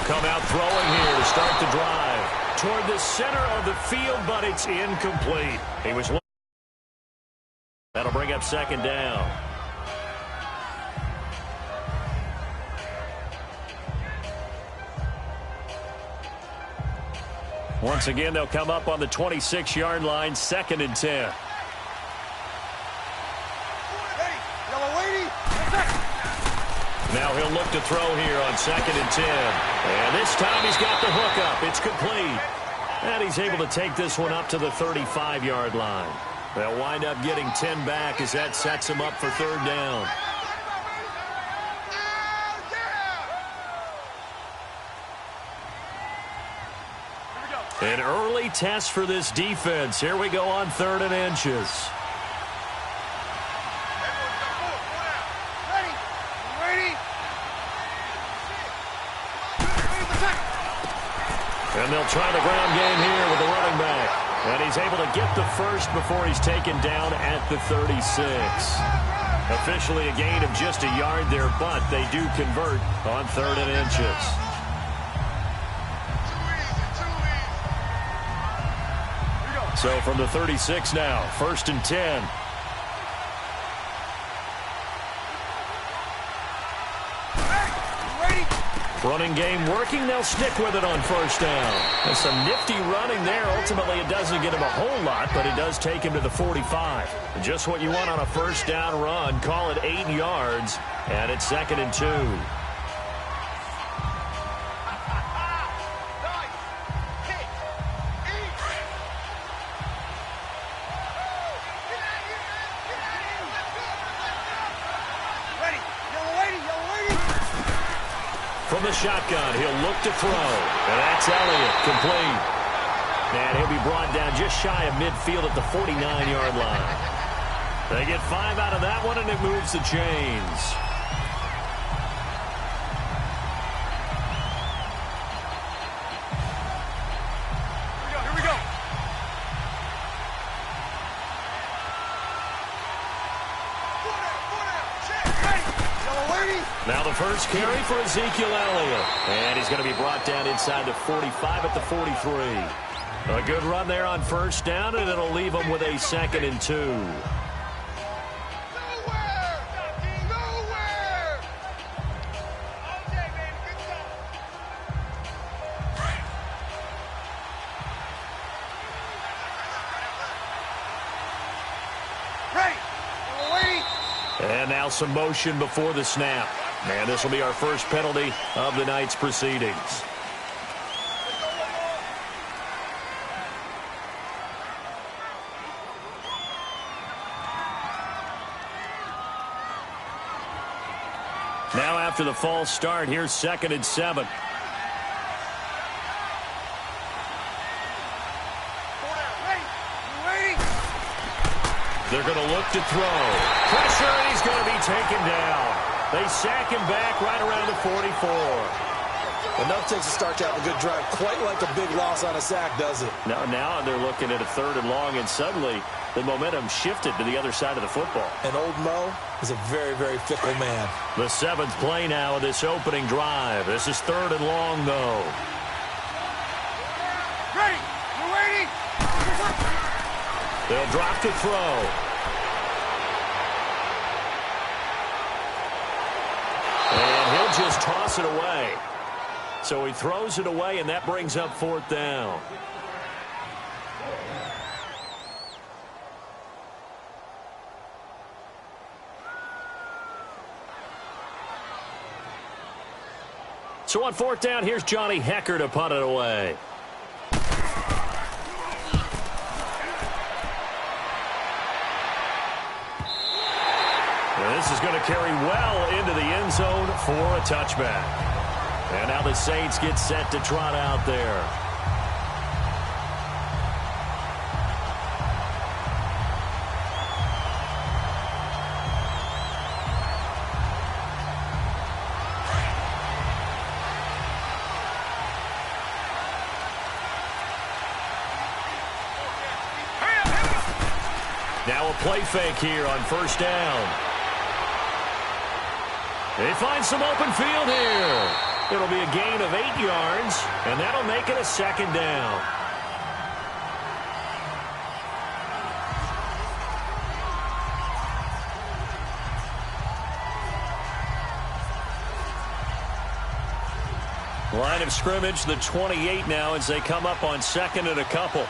They'll come out throwing here to start the drive. Toward the center of the field, but it's incomplete. That'll bring up second down. Once again, they'll come up on the 26-yard line, 2nd and 10. Now he'll look to throw here on 2nd and 10. And this time he's got the hook up. It's complete. And he's able to take this one up to the 35-yard line. They'll wind up getting 10 back as that sets him up for 3rd down. An early test for this defense. Here we go on 3rd and inches. And they'll try the ground game here with the running back. And he's able to get the first before he's taken down at the 36. Officially a gain of just a yard there, but they do convert on 3rd and inches. So from the 36 now, 1st and 10. Running game working. They'll stick with it on 1st down. There's some nifty running there. Ultimately, it doesn't get him a whole lot, but it does take him to the 45. Just what you want on a 1st down run. Call it 8 yards, and it's 2nd and 2. From the shotgun, he'll look to throw. And that's Elliott, complete. And he'll be brought down just shy of midfield at the 49-yard line. They get 5 out of that one, and it moves the chains. Here we go. Now the first carry for Ezekiel Elliott. And he's going to be brought down inside the 45 at the 43. A good run there on 1st down, and it'll leave him with a 2nd and 2. And now some motion before the snap. And this will be our first penalty of the night's proceedings. Now after the false start, here's 2nd and 7. They're going to look to throw. Pressure, and he's going to be taken down. They sack him back right around the 44. Enough takes a start to have a good drive. Quite like a big loss on a sack, does it? Now they're looking at a 3rd and long, and suddenly the momentum shifted to the other side of the football. And old Mo is a very, very fickle man. The 7th play now of this opening drive. This is 3rd and long, though. Ready. We're waiting. They'll drop to throw. And he'll just toss it away. So he throws it away, and that brings up 4th down. So on 4th down, here's Johnny Hekker to punt it away. And this is going to carry well into the end zone for a touchback. And now the Saints get set to trot out there. Now a play fake here on 1st down. They find some open field here. It'll be a gain of 8 yards, and that'll make it a second down. Line of scrimmage, the 28 now as they come up on second and a couple.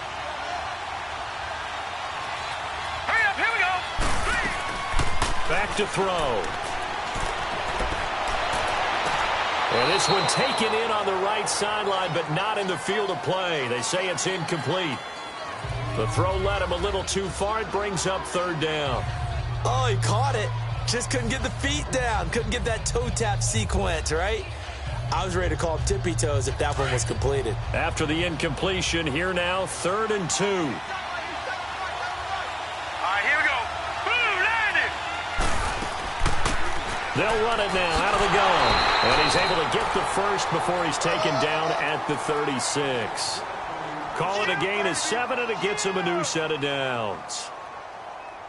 Hurry up, here we go. Back to throw. And this one taken in on the right sideline, but not in the field of play. They say it's incomplete. The throw led him a little too far. It brings up third down. Oh, he caught it. Just couldn't get the feet down. Couldn't get that toe tap sequence, right? I was ready to call tippy toes if that one was completed. After the incompletion, here now, 3rd and 2. All right, here we go. Boom, landed. They'll run it now out of the gun. And he's able to get the first before he's taken down at the 36. Call it a gain of 7, and it gets him a new set of downs.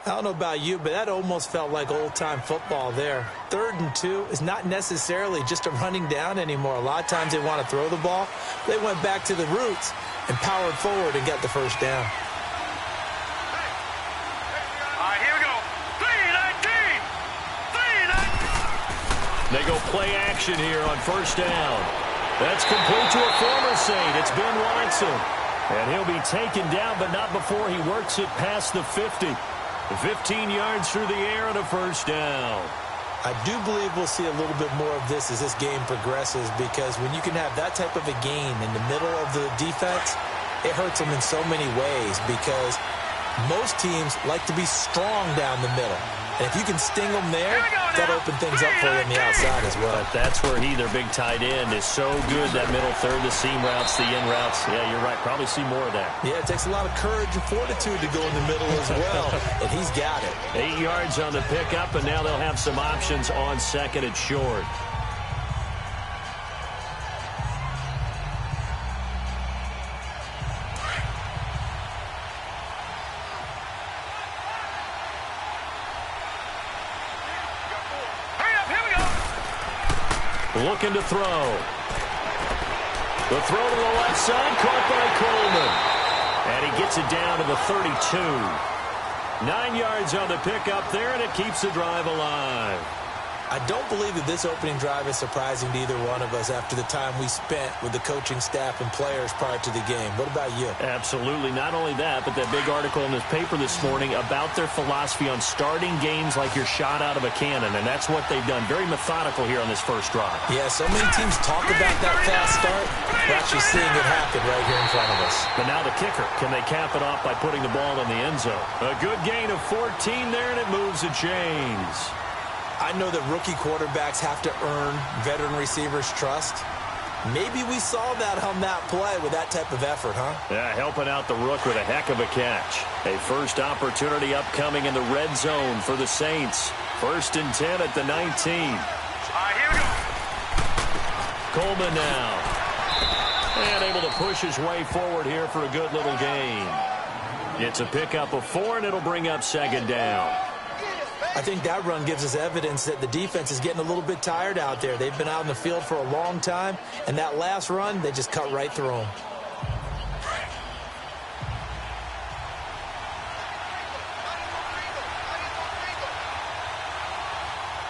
I don't know about you, but that almost felt like old-time football there. 3rd and 2 is not necessarily just a running down anymore. A lot of times they want to throw the ball. They went back to the roots and powered forward and got the first down. All right, here we go. 3-19. 3-19. They go play action here on first down. That's complete to a former Saint. It's Ben Watson. And he'll be taken down, but not before he works it past the 50. 15 yards through the air and a first down. I do believe we'll see a little bit more of this as this game progresses, because when you can have that type of a gain in the middle of the defense, it hurts them in so many ways, because most teams like to be strong down the middle. And if you can sting them there, that'll open things up for you on the outside as well. But that's where their big tight end, is so good, that middle third, the seam routes, the in routes. Yeah, you're right. Probably see more of that. Yeah, it takes a lot of courage and fortitude to go in the middle as well, and he's got it. 8 yards on the pickup, and now they'll have some options on second and short. Looking to throw. The throw to the left side, caught by Coleman. And he gets it down to the 32. 9 yards on the pickup there, and it keeps the drive alive. I don't believe that this opening drive is surprising to either one of us after the time we spent with the coaching staff and players prior to the game. What about you? Absolutely. Not only that, but that big article in this paper this morning about their philosophy on starting games like you're shot out of a cannon, and that's what they've done. Very methodical here on this first drive. Yeah, so many teams talk about that fast start. We're actually seeing it happen right here in front of us. But now the kicker, can they cap it off by putting the ball in the end zone? A good gain of 14 there, and it moves the chains. I know that rookie quarterbacks have to earn veteran receivers' trust. Maybe we saw that on that play with that type of effort, huh? Yeah, helping out the rook with a heck of a catch. A first opportunity upcoming in the red zone for the Saints. 1st and 10 at the 19. All right, here we go. Coleman now. And able to push his way forward here for a good little gain. It's a pickup of 4, and it'll bring up second down. I think that run gives us evidence that the defense is getting a little bit tired out there. They've been out in the field for a long time, and that last run, they just cut right through them.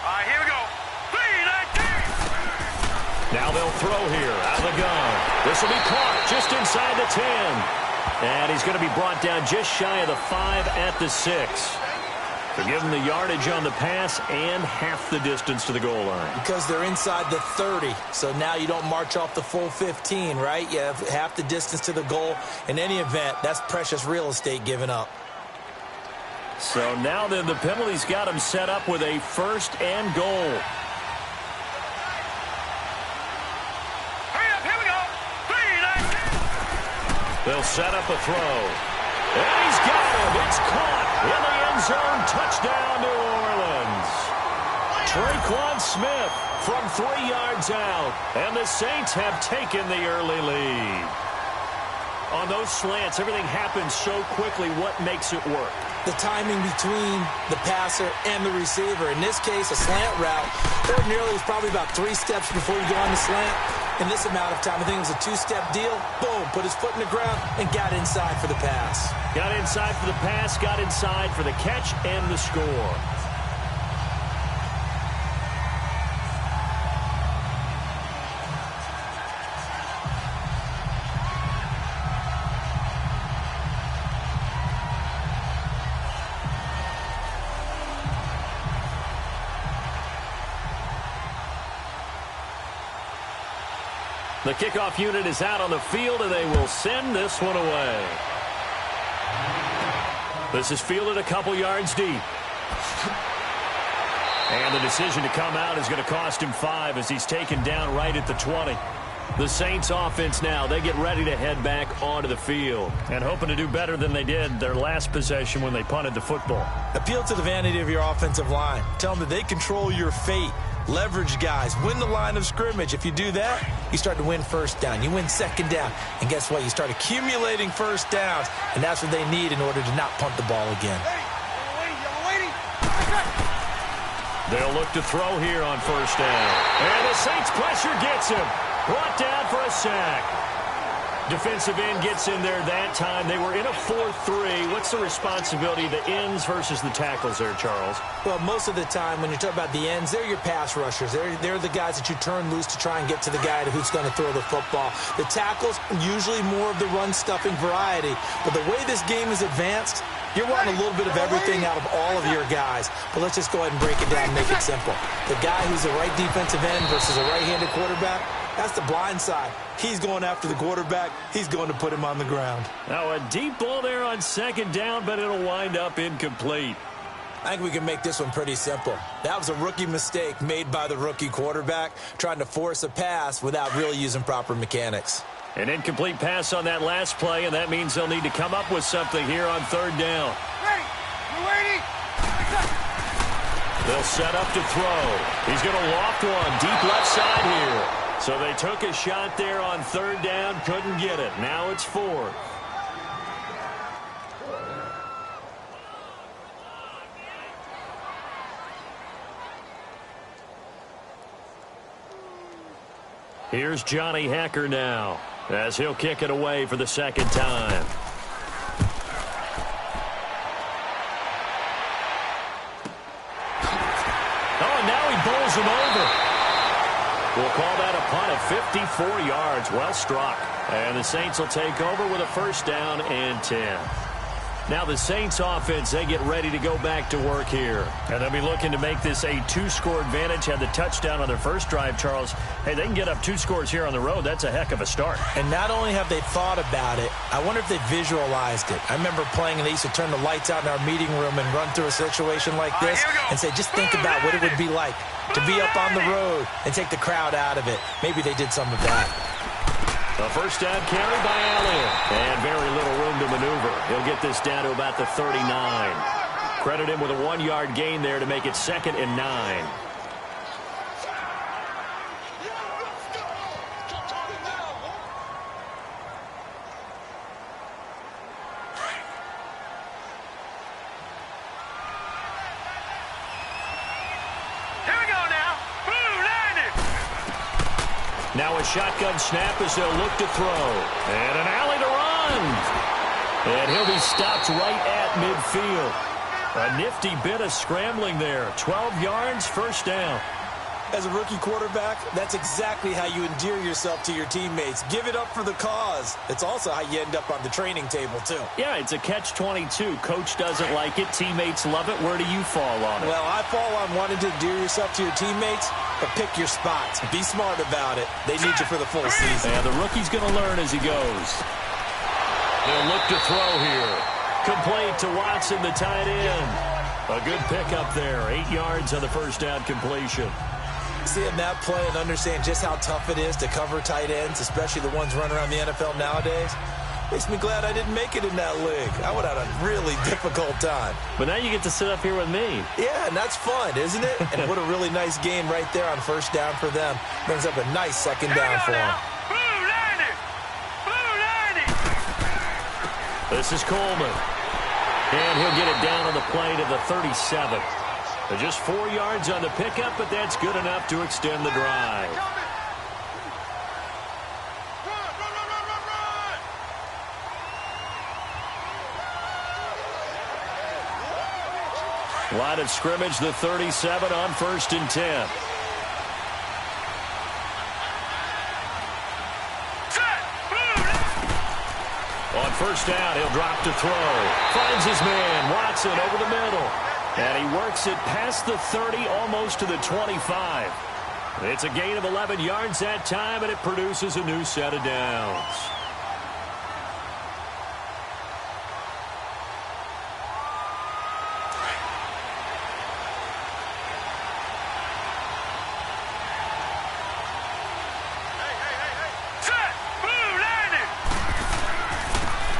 All right, here we go. 3-19. Now they'll throw here out of the gun. This will be caught just inside the 10. And he's going to be brought down just shy of the 5 at the 6. To give them the yardage on the pass and half the distance to the goal line. Because they're inside the 30, so now you don't march off the full 15, right? You have half the distance to the goal. In any event, that's precious real estate given up. So now then the penalty's got him set up with a 1st and goal. Hurry up, here we go. 3-19. They'll set up a throw. And he's got him. It's caught in the end zone. Touchdown, New Orleans. Tre'Quan Smith from 3 yards out. And the Saints have taken the early lead. On those slants, everything happens so quickly. What makes it work? The timing between the passer and the receiver. In this case, a slant route. Ordinarily, it's probably about 3 steps before you go on the slant. In this amount of time, I think it was a 2-step deal. Boom, put his foot in the ground and got inside for the pass. Got inside for the pass, got inside for the catch and the score. The kickoff unit is out on the field, and they will send this one away. This is fielded a couple yards deep. And the decision to come out is going to cost him 5 as he's taken down right at the 20. The Saints offense now, they get ready to head back onto the field and hoping to do better than they did their last possession when they punted the football. Appeal to the vanity of your offensive line. Tell them that they control your fate. Leverage guys. Win the line of scrimmage. If you do that, you start to win first down. You win second down. And guess what? You start accumulating first downs. And that's what they need in order to not punt the ball again. They'll look to throw here on first down. And the Saints pressure gets him. Brought down for a sack. Defensive end gets in there that time. They were in a 4-3. What's the responsibility of the ends versus the tackles there, Charles? Well, most of the time when you talk about the ends, they're your pass rushers. They're the guys that you turn loose to try and get to the guy who's going to throw the football. The tackles, usually more of the run-stuffing variety. But the way this game is advanced, you're wanting a little bit of everything out of all of your guys. But let's just go ahead and break it down and make it simple. The guy who's a right defensive end versus a right-handed quarterback, that's the blind side. He's going after the quarterback. He's going to put him on the ground. Now a deep ball there on second down, but it'll wind up incomplete. I think we can make this one pretty simple. That was a rookie mistake made by the rookie quarterback, trying to force a pass without really using proper mechanics. An incomplete pass on that last play, and that means they'll need to come up with something here on third down. Ready. You ready? They'll set up to throw. He's going to loft one deep left side here. So they took a shot there on third down, couldn't get it. Now it's 4th. Here's Johnny Hacker now, as he'll kick it away for the second time. Oh, and now he bowls him over. We'll call that a punt of 54 yards. Well struck. And the Saints will take over with a first down and 10. Now the Saints offense, they get ready to go back to work here. And they'll be looking to make this a 2-score advantage. Had the touchdown on their first drive, Charles. Hey, they can get up 2 scores here on the road. That's a heck of a start. And not only have they thought about it, I wonder if they visualized it. I remember playing and they used to turn the lights out in our meeting room and run through a situation like this and say, just think about what it would be like to be up on the road and take the crowd out of it. Maybe they did some of that. A first down carry by Allen. And very little room to maneuver. He'll get this down to about the 39. Credit him with a 1-yard gain there to make it 2nd and 9. Now a shotgun snap as they'll look to throw. And an alley to run. And he'll be stopped right at midfield. A nifty bit of scrambling there. 12 yards, first down. As a rookie quarterback, that's exactly how you endear yourself to your teammates. Give it up for the cause. It's also how you end up on the training table, too. Yeah, it's a catch-22. Coach doesn't like it. Teammates love it. Where do you fall on it? Well, I fall on wanting to endear yourself to your teammates, but pick your spots. Be smart about it. They need you for the full season. And the rookie's going to learn as he goes. They'll look to throw here. Complete to Watson, the tight end. A good pickup there. 8 yards on the first down completion. Seeing that play and understand just how tough it is to cover tight ends, especially the ones running around the NFL nowadays, makes me glad I didn't make it in that league. I would have had a really difficult time. But now you get to sit up here with me. Yeah, and that's fun, isn't it? And what a really nice game right there on first down for them. Brings up a nice second down for them. This is Coleman. And he'll get it down on the play to the 37. Just 4 yards on the pickup, but that's good enough to extend the drive. Line of scrimmage, the 37 on 1st and 10. On 1st down, he'll drop to throw. Finds his man, Watson, over the middle. And he works it past the 30, almost to the 25. It's a gain of 11 yards that time, and it produces a new set of downs.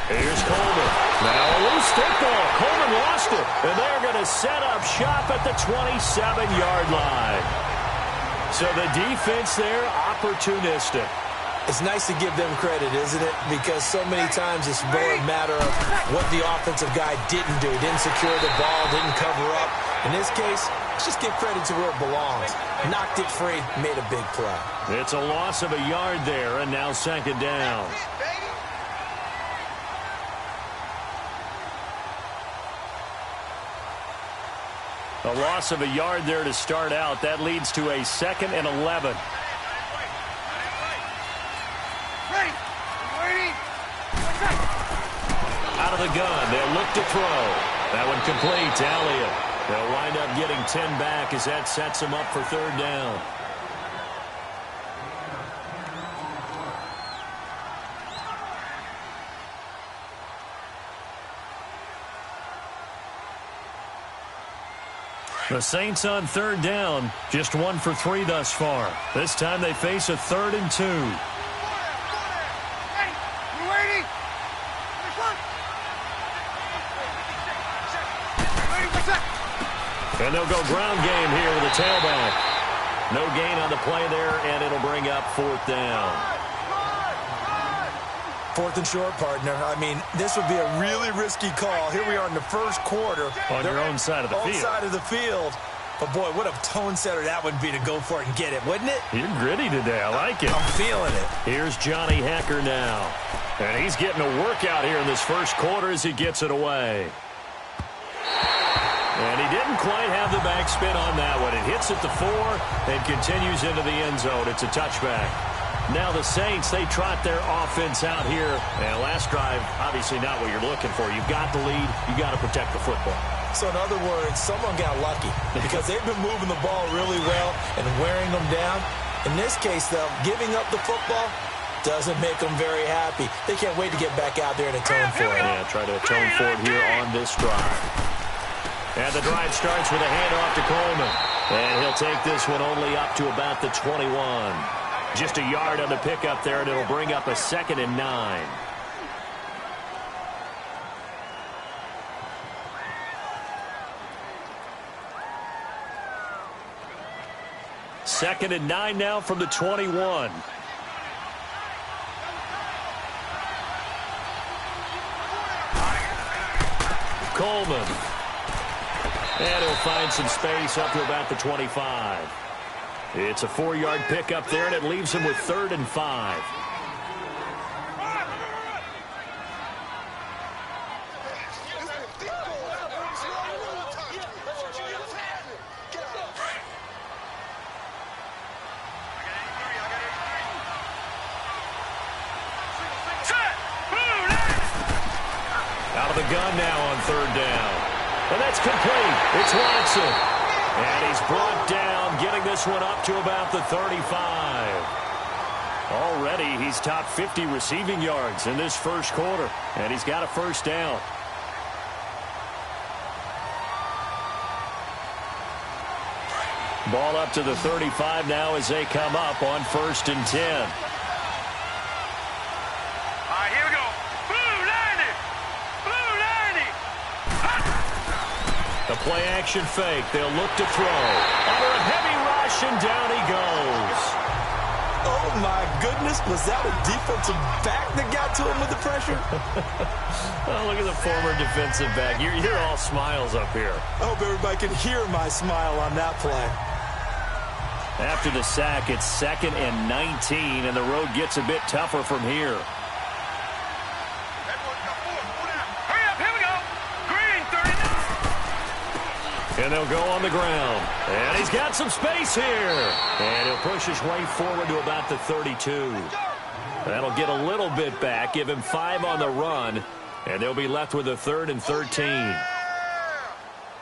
Here's Coleman. Now a loose football. Coleman lost it. And they're going to set up shop at the 27-yard line. So the defense there, opportunistic. It's nice to give them credit, isn't it? Because so many times it's more a matter of what the offensive guy didn't do. Didn't secure the ball, didn't cover up. In this case, let's just give credit to where it belongs. Knocked it free, made a big play. It's a loss of a yard there, and now 2nd down. A loss of a yard there to start out. That leads to a 2nd and 11. Out of the gun, they'll look to throw. That one complete to Elliott. They'll wind up getting 10 back as that sets them up for 3rd down. The Saints on 3rd down, just 1 for 3 thus far. This time they face a 3rd and 2. And they'll go ground game here with a tailback. No gain on the play there, and it'll bring up 4th down. 4th and short, partner. I mean, this would be a really risky call. Here we are in the 1st quarter. On your own side of the field. On side of the field. But, boy, what a tone setter that would be to go for it and get it, wouldn't it? You're gritty today. I like it. I'm feeling it. Here's Johnny Hekker now. And he's getting a workout here in this 1st quarter as he gets it away. And he didn't quite have the backspin on that one. It hits at the 4 and continues into the end zone. It's a touchback. Now the Saints, they trot their offense out here. And last drive, obviously not what you're looking for. You've got the lead. You've got to protect the football. So in other words, someone got lucky because they've been moving the ball really well and wearing them down. In this case, though, giving up the football doesn't make them very happy. They can't wait to get back out there and atone for it. Yeah, try to atone for it here on this drive. And the drive starts with a handoff to Coleman. And he'll take this one only up to about the 21. Just a yard on the pickup there, and it'll bring up a 2nd and 9. Second and 9 now from the 21. Coleman. And he'll find some space up to about the 25. It's a 4-yard pickup there, and it leaves him with 3rd and 5. Out of the gun now on 3rd down. And that's complete. It's Watson. And he's brought down, getting this one up to about the 35. Already, he's top 50 receiving yards in this 1st quarter. And he's got a 1st down. Ball up to the 35 now as they come up on 1st and 10. The play-action fake. They'll look to throw. Under a heavy rush, and down he goes. Oh, my goodness, was that a defensive back that got to him with the pressure? Oh, look at the former defensive back. You're all smiles up here. I hope everybody can hear my smile on that play. After the sack, it's 2nd and 19, and the road gets a bit tougher from here. And they'll go on the ground. And he's got some space here. And he'll push his way forward to about the 32. That'll get a little bit back, give him 5 on the run, and they'll be left with a 3rd and 13.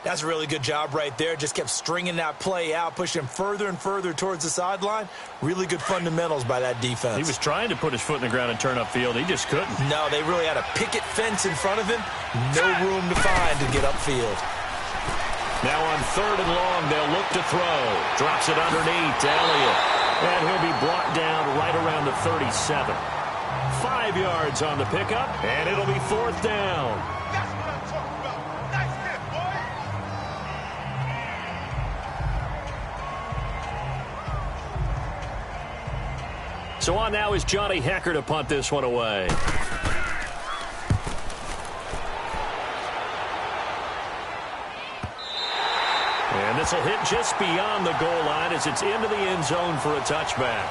That's a really good job right there. Just kept stringing that play out, pushing him further and further towards the sideline. Really good fundamentals by that defense. He was trying to put his foot in the ground and turn upfield. He just couldn't. No, they really had a picket fence in front of him. No room to find to get upfield. Now on 3rd and long, they'll look to throw. Drops it underneath to Elliott. And he'll be brought down right around the 37. 5 yards on the pickup, and it'll be 4th down. That's what I'm talking about. Nice hit, boy. So on now is Johnny Hekker to punt this one away. And this will hit just beyond the goal line as it's into the end zone for a touchback.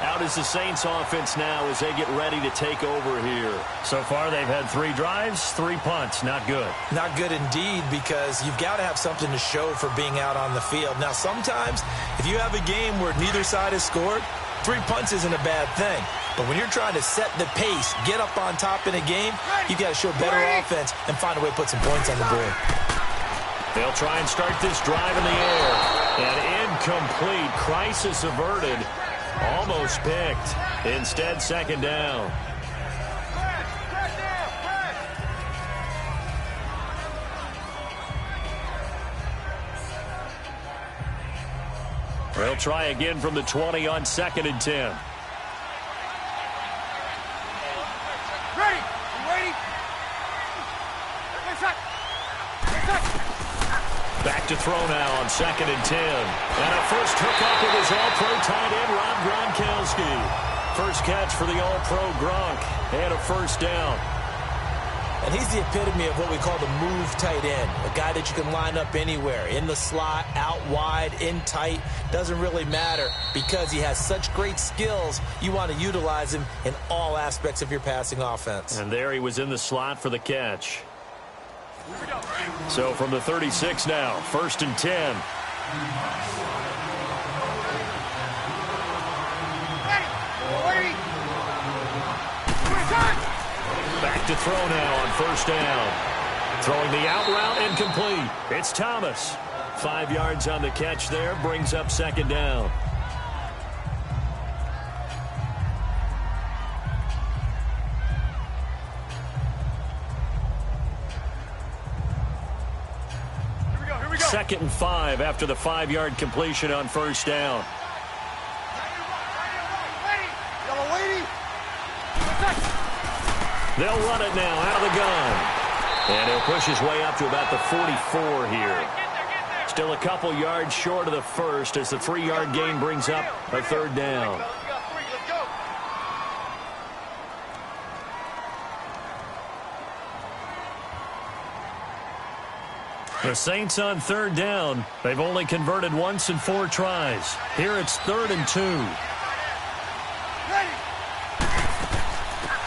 Out is the Saints offense now as they get ready to take over here. So far they've had 3 drives, 3 punts. Not good. Not good indeed, because you've got to have something to show for being out on the field. Now sometimes if you have a game where neither side has scored, 3 punts isn't a bad thing. But when you're trying to set the pace, get up on top in a game, you've got to show better offense and find a way to put some points on the board. They'll try and start this drive in the air. And incomplete. Crisis averted. Almost picked. Instead, 2nd down. They'll try again from the 20 on 2nd and 10. Ready? You ready? Back to throw now on 2nd and 10. And a first hookup with his all-pro tight end, Rob Gronkowski. First catch for the all-pro Gronk. And a 1st down. And he's the epitome of what we call the move tight end. A guy that you can line up anywhere. In the slot, out wide, in tight. Doesn't really matter because he has such great skills. You want to utilize him in all aspects of your passing offense. And there he was in the slot for the catch. So from the 36 now, 1st and 10. Back to throw now on 1st down. Throwing the out route and complete. It's Thomas. 5 yards on the catch there, brings up 2nd down. Here we go. 2nd and 5 after the 5-yard completion on 1st down. They'll run it now out of the gun. And he'll push his way up to about the 44 here. Still a couple yards short of the first as the 3-yard gain brings up a 3rd down. The Saints on 3rd down. They've only converted once in 4 tries. Here it's 3rd and 2.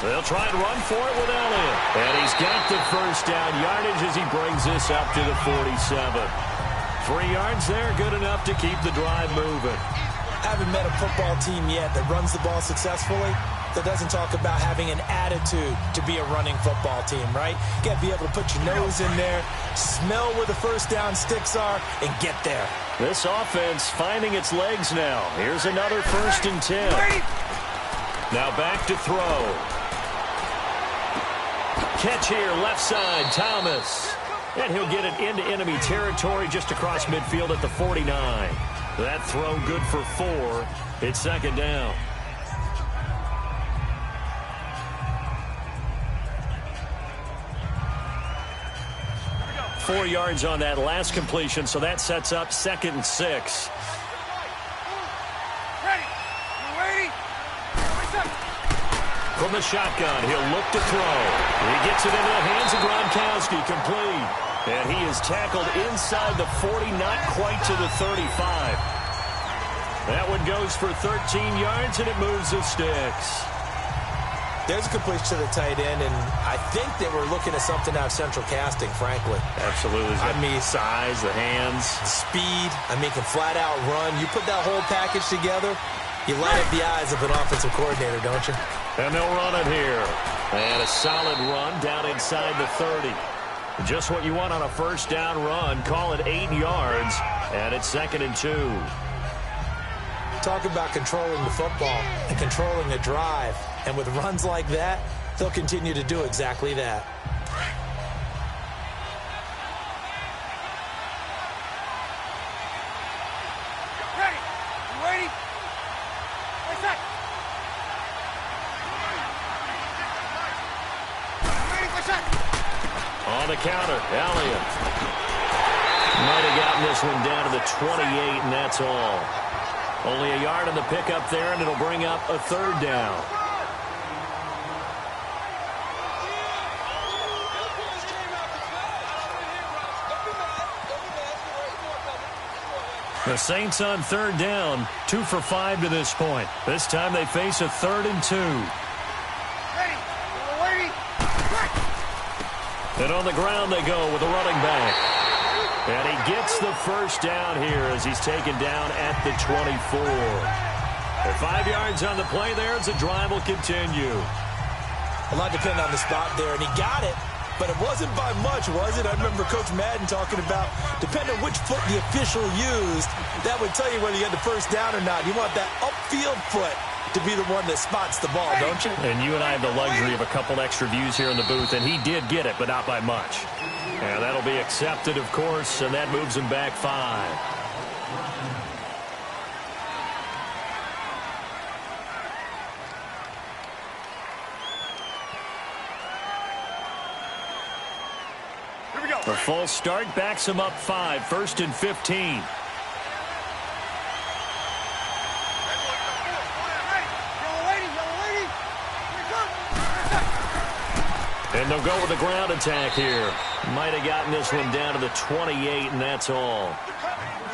They'll try and run for it with Elliott. And he's got the 1st down yardage as he brings this up to the 47. 3 yards there, good enough to keep the drive moving. I haven't met a football team yet that runs the ball successfully that doesn't talk about having an attitude to be a running football team, right? You got to be able to put your nose in there, smell where the 1st down sticks are, and get there. This offense finding its legs now. Here's another 1st and 10. Now back to throw. Catch here, left side, Thomas. And he'll get it into enemy territory just across midfield at the 49. That throw good for 4. It's 2nd down. Four yards on that last completion, so that sets up 2nd and 6. Ready? You ready? from the shotgun. He'll look to throw. He gets it into the hands of Gronkowski, complete. And he is tackled inside the 40, not quite to the 35. That one goes for 13 yards, and it moves the sticks. There's a completion to the tight end, and I think they were looking at something out of central casting, frankly. Absolutely. I mean, size, the hands. Speed. I mean, can flat out run. You put that whole package together, you light up the eyes of an offensive coordinator, don't you? And they'll run it here. And a solid run down inside the 30. Just what you want on a first down run. Call it 8 yards, and it's 2nd and 2. Talk about controlling the football and controlling the drive. And with runs like that, they'll continue to do exactly that. Ready? You ready? What's that? Ready? What's that? On the counter, Elliott. Might have gotten this one down to the 28, and that's all. Only a yard on the pickup there, and it'll bring up a 3rd down. The Saints on 3rd down, 2 for 5 to this point. This time they face a 3rd and 2. Ready? You ready? And on the ground they go with a running back. And he gets the first down here as he's taken down at the 24. And 5 yards on the play there as the drive will continue. A lot depends on the spot there, and he got it. But it wasn't by much, was it? I remember Coach Madden talking about, depending on which foot the official used, that would tell you whether you had the first down or not. You want that upfield foot to be the one that spots the ball, don't you? And you and I have the luxury of a couple extra views here in the booth, and he did get it, but not by much. And that'll be accepted, of course, and that moves him back 5. A false start backs him up 5, 1st and 15. And they'll go with the ground attack here. Might have gotten this one down to the 28, and that's all.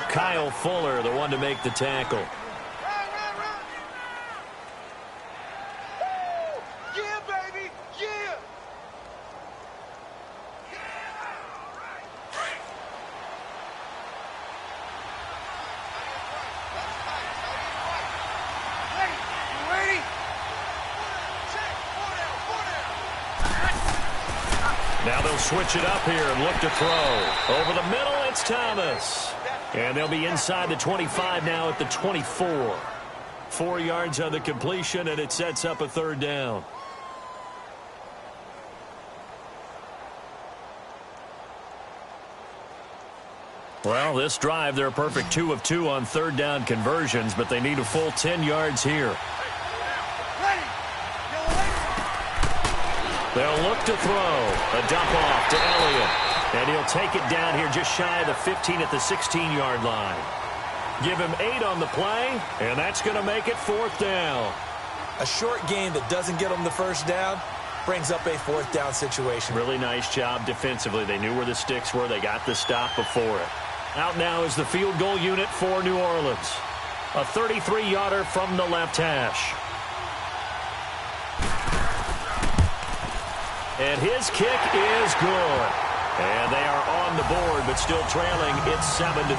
Kyle Fuller, the one to make the tackle. Yeah, baby, yeah. Now they'll switch it up here and look to throw. Over the middle, it's Thomas. And they'll be inside the 25 now at the 24. 4 yards on the completion, and it sets up a 3rd down. Well, this drive, they're a perfect 2 of 2 on 3rd down conversions, but they need a full 10 yards here. They'll look to throw. A dump off to Elliott. And he'll take it down here just shy of the 15 at the 16-yard line. Give him 8 on the play, and that's going to make it 4th down. A short game that doesn't get them the first down brings up a 4th down situation. Really nice job defensively. They knew where the sticks were. They got the stop before it. Out now is the field goal unit for New Orleans. A 33-yarder from the left hash. And his kick is good. And they are on the board, but still trailing. It's 7-3.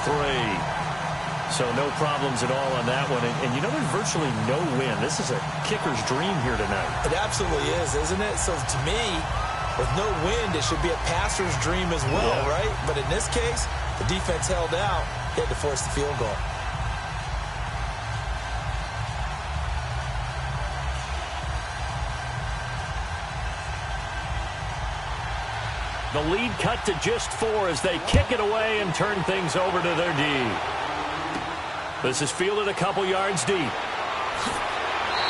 So no problems at all on that one. And you know, there's virtually no win. This is a kicker's dream here tonight. It absolutely is, isn't it? So to me, with no wind, it should be a passer's dream as well, right? But in this case, the defense held out. They had to force the field goal. The lead cut to just 4 as they kick it away and turn things over to their D. This is fielded a couple yards deep.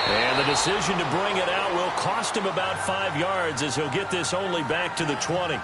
And the decision to bring it out will cost him about 5 yards as he'll get this only back to the 20.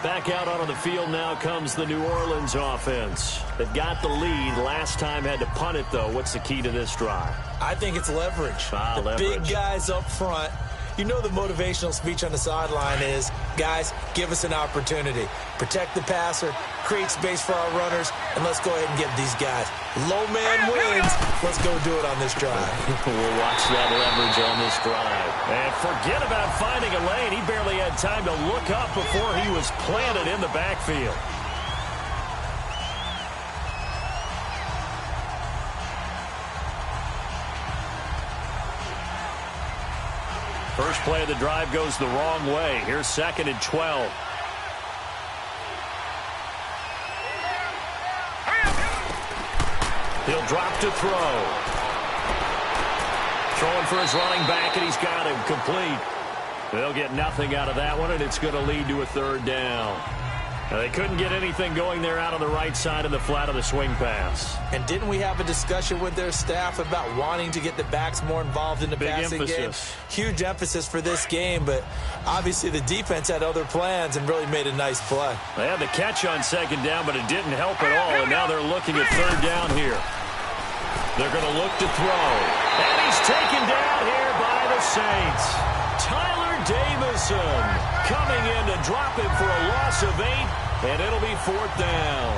Back out onto the field now comes the New Orleans offense. They've got the lead. Last time had to punt it, though. What's the key to this drive? I think it's leverage. Leverage. Big guys up front You know the motivational speech on the sideline is, guys, give us an opportunity. Protect the passer, create space for our runners, and let's go ahead and get these guys. Low man wins. Let's go do it on this drive. We'll watch that leverage on this drive. And forget about finding a lane. He barely had time to look up before he was planted in the backfield. First play of the drive goes the wrong way. Here's 2nd and 12. He'll drop to throw. Throwing for his running back, and he's got him complete. They'll get nothing out of that one, and it's going to lead to a 3rd down. Now, they couldn't get anything going there out on the right side of the flat of the swing pass. And didn't we have a discussion with their staff about wanting to get the backs more involved in the passing game? Huge emphasis for this game, but obviously the defense had other plans and really made a nice play. They had the catch on 2nd down, but it didn't help at all, and now they're looking at 3rd down here. They're going to look to throw. And he's taken down here by the Saints. Tyler Davison coming in to drop him for a loss of 8, and it'll be 4th down.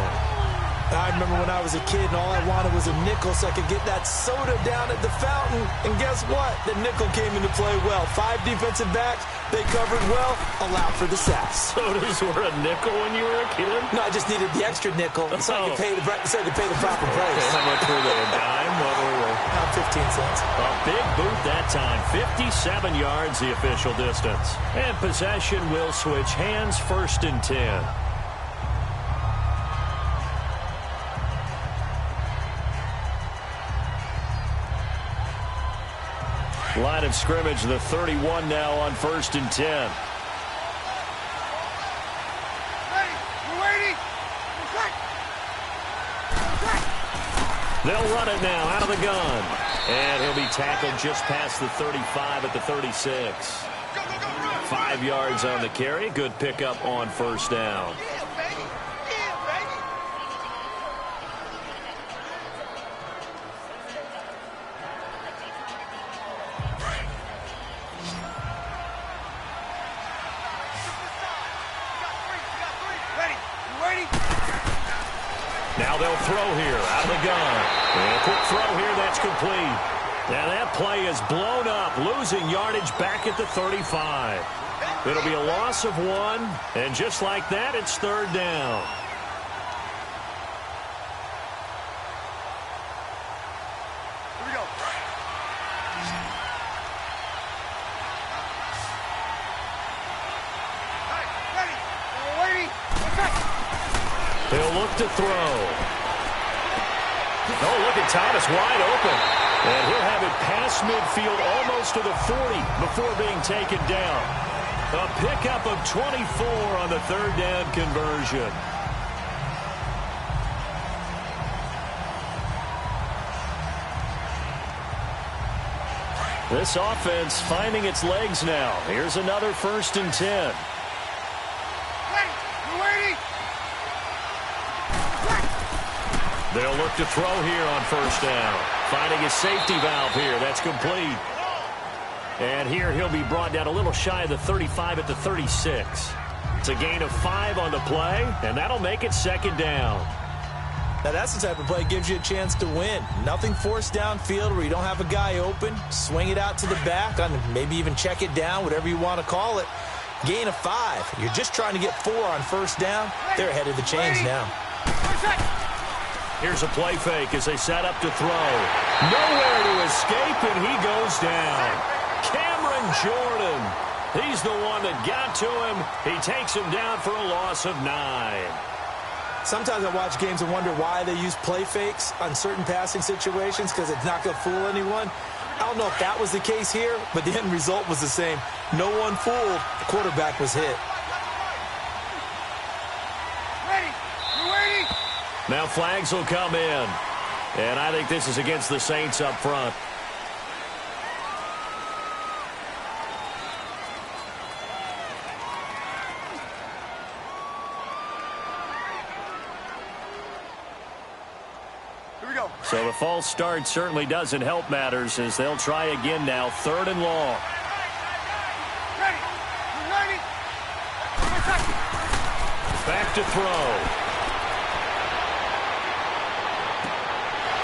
I remember when I was a kid and all I wanted was a nickel so I could get that soda down at the fountain. And guess what? The nickel came into play well. 5 defensive backs. They covered well, allowed for the sacks. Sodas were a nickel when you were a kid? No, I just needed the extra nickel so I could pay the proper price. How much were they? A dime? What were they? 15 cents. A big boot that time. 57 yards the official distance. And possession will switch hands. 1st and 10. Line of scrimmage, the 31 now on 1st and 10. Ready. We're waiting. They'll run it now out of the gun. And he'll be tackled just past the 35 at the 36. 5 yards on the carry. Good pickup on 1st down. Yeah, baby. Yeah, baby. Ready. You waiting? Now they'll throw here out of the gun. And a quick throw here, that's complete. Now that play is blown up, losing yardage back at the 35. It'll be a loss of 1, and just like that, it's 3rd down. Here we go. Ready. We're waiting. He'll look to throw. Oh, look at Thomas wide open. And he'll have it past midfield almost to the 40 before being taken down. A pickup of 24 on the 3rd down conversion. This offense finding its legs now. Here's another 1st and 10. Ready. We're waiting. They'll look to throw here on 1st down. Finding his safety valve here. That's complete. And here he'll be brought down a little shy of the 35 at the 36. It's a gain of 5 on the play, and that'll make it 2nd down. Now that's the type of play that gives you a chance to win. Nothing forced downfield where you don't have a guy open. Swing it out to the back, maybe even check it down, whatever you want to call it. Gain of 5. You're just trying to get 4 on 1st down. They're ahead of the chains now. Here's a play fake as they set up to throw. Nowhere to escape, and he goes down. Cameron Jordan. He's the one that got to him. He takes him down for a loss of 9. Sometimes I watch games and wonder why they use play fakes on certain passing situations because it's not going to fool anyone. I don't know if that was the case here, but the end result was the same. No one fooled. The quarterback was hit. Ready. We're waiting. Now flags will come in. And I think this is against the Saints up front. Here we go. So the false start certainly doesn't help matters as they'll try again now. 3rd and long. Back to throw.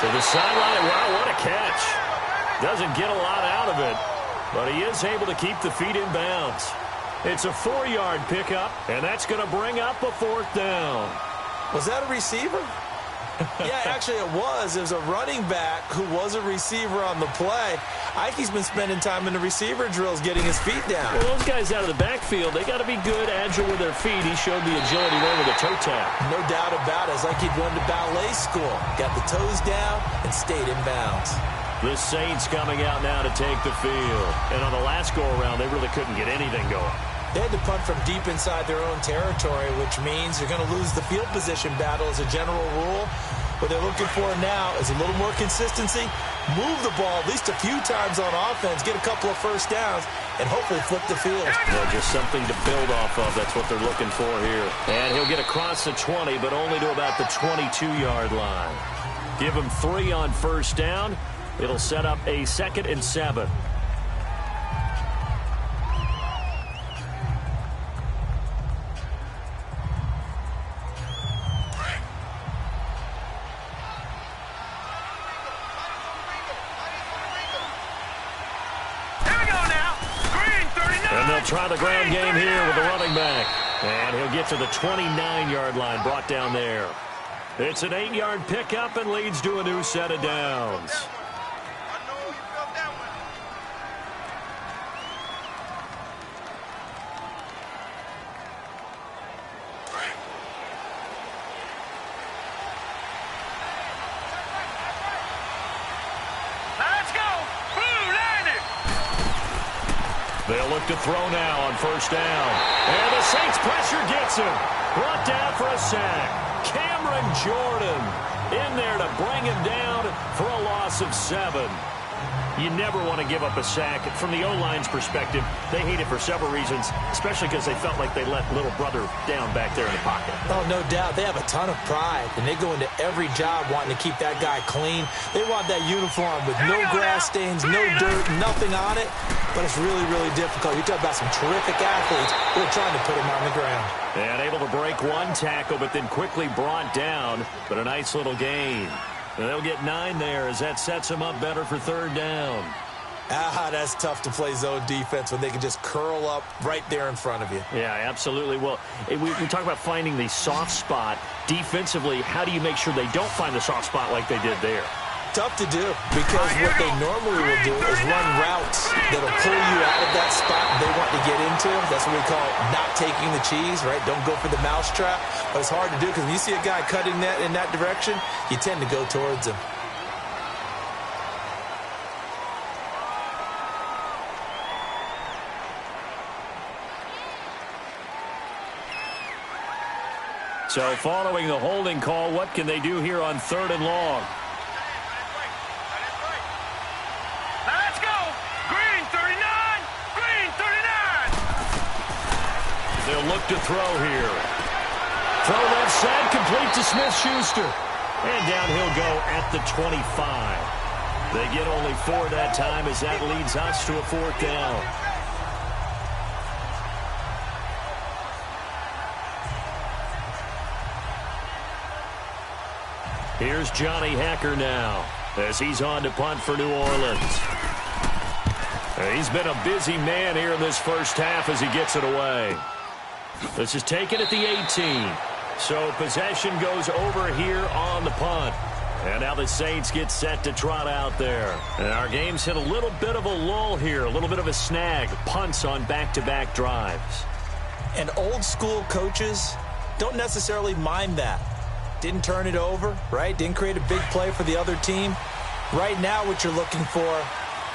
To the sideline. Wow, what a catch. Doesn't get a lot out of it, but he is able to keep the feet in bounds. It's a 4-yard pickup, and that's going to bring up a 4th down. Was that a receiver? Yeah, actually it was. It was a running back who was a receiver on the play. Ike's been spending time in the receiver drills getting his feet down. Well, those guys out of the backfield, they got to be good, agile with their feet. He showed the agility there with a toe tap. No doubt about it. It's like he'd gone to ballet school. Got the toes down and stayed in bounds. The Saints coming out now to take the field. And on the last go-around, they really couldn't get anything going. They had to punt from deep inside their own territory, which means you're going to lose the field position battle as a general rule. What they're looking for now is a little more consistency, move the ball at least a few times on offense, get a couple of first downs, and hopefully flip the field. Yeah, just something to build off of. That's what they're looking for here. And he'll get across the 20, but only to about the 22-yard line. Give him 3 on first down. It'll set up a 2nd and 7. Try the ground game here with the running back. And he'll get to the 29-yard line, brought down there. It's an 8-yard pickup and leads to a new set of downs. They'll look to throw now on first down. And the Saints pressure gets him. Brought down for a sack. Cameron Jordan in there to bring him down for a loss of 7. You never want to give up a sack. From the O-line's perspective, they hate it for several reasons, especially because they felt like they let little brother down back there in the pocket. Oh, no doubt. They have a ton of pride, and they go into every job wanting to keep that guy clean. They want that uniform with no grass stains, no dirt, nothing on it, but it's really, really difficult. You're talking about some terrific athletes who are trying to put him on the ground. And able to break one tackle, but then quickly brought down, but a nice little gain. And they'll get 9 there as that sets them up better for 3rd down. That's tough to play zone defense when they can just curl up right there in front of you. Yeah, absolutely. Well, we talk about finding the soft spot. Defensively, how do you make sure they don't find the soft spot like they did there? Tough to do, because what they normally will do is run routes that'll pull you out of that spot they want to get into. That's what we call not taking the cheese, right? Don't go for the mousetrap. But it's hard to do because when you see a guy cutting that in that direction, you tend to go towards him. So following the holding call, what can they do here on 3rd and long? They'll look to throw here. Throw left side, complete to Smith-Schuster. And down he'll go at the 25. They get only 4 that time as that leads us to a 4th down. Here's Johnny Hacker now as he's on to punt for New Orleans. He's been a busy man here in this first half as he gets it away. This is taken at the 18. So possession goes over here on the punt. And now the Saints get set to trot out there. And our game's hit a little bit of a lull here, a little bit of a snag. Punts on back-to-back drives. And old school coaches don't necessarily mind that. Didn't turn it over, right? Didn't create a big play for the other team. Right now what you're looking for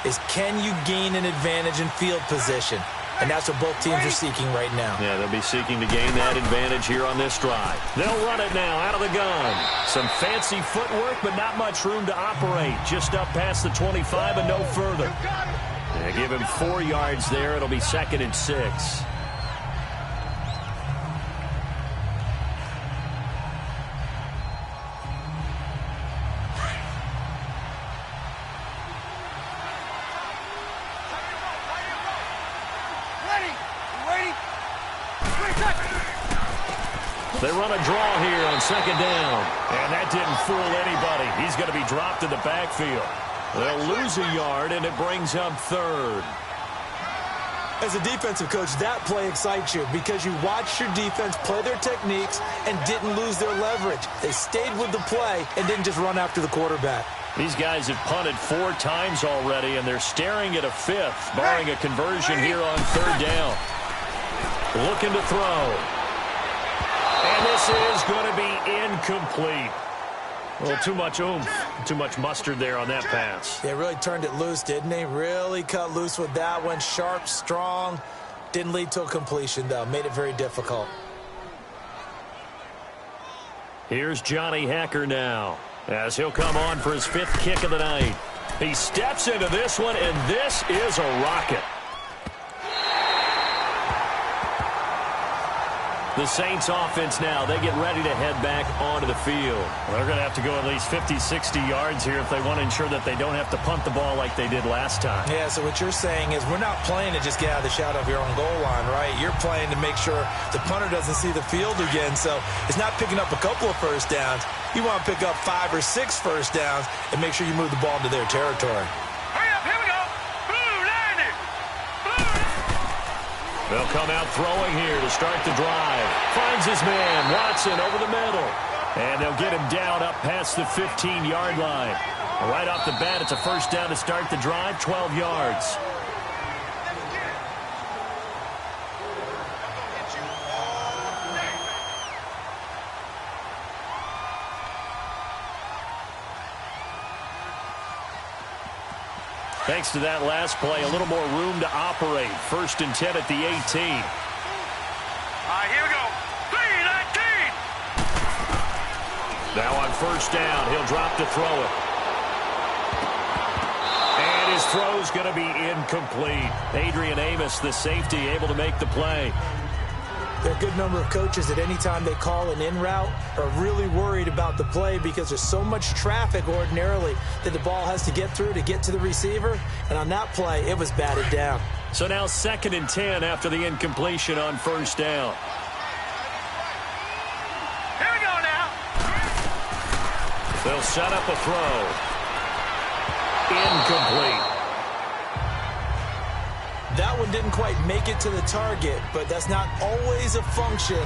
is, can you gain an advantage in field position? And that's what both teams are seeking right now. Yeah, they'll be seeking to gain that advantage here on this drive. They'll run it now out of the gun. Some fancy footwork, but not much room to operate. Just up past the 25 and no further. Yeah, give him 4 yards there. It'll be 2nd and 6. They run a draw here on second down. And that didn't fool anybody. He's going to be dropped in the backfield. They'll lose a yard, and it brings up third. As a defensive coach, that play excites you because you watched your defense play their techniques and didn't lose their leverage. They stayed with the play and didn't just run after the quarterback. These guys have punted 4 times already, and they're staring at a 5th, barring a conversion here on third down. Looking to throw. And this is going to be incomplete. A little too much oomph, too much mustard there on that pass. They really turned it loose, didn't they? Really cut loose with that one. Sharp, strong. Didn't lead to a completion, though. Made it very difficult. Here's Johnny Hacker now, as he'll come on for his 5th kick of the night. He steps into this one, and this is a rocket. The Saints offense now, they get ready to head back onto the field. They're going to have to go at least 50, 60 yards here if they want to ensure that they don't have to punt the ball like they did last time. Yeah, so what you're saying is we're not playing to just get out of the shadow of your own goal line, right? You're playing to make sure the punter doesn't see the field again. So it's not picking up a couple of first downs. You want to pick up 5 or 6 first downs and make sure you move the ball into their territory. Hurry up, here we go. Blue, line it. They'll come out throwing here to start the drive. Finds his man, Watson, over the middle. And they'll get him down up past the 15-yard line. Right off the bat, it's a first down to start the drive, 12 yards. Thanks to that last play, a little more room to operate. 1st and 10 at the 18. All right, here we go. 3-19. Now on first down, he'll drop to throw it. And his throw's going to be incomplete. Adrian Amos, the safety, able to make the play. There are a good number of coaches that any time they call an in route are really worried about the play because there's so much traffic ordinarily that the ball has to get through to get to the receiver. And on that play, it was batted down. So now 2nd and 10 after the incompletion on first down. Here we go now. They'll set up a throw. Incomplete. That one didn't quite make it to the target, but that's not always a function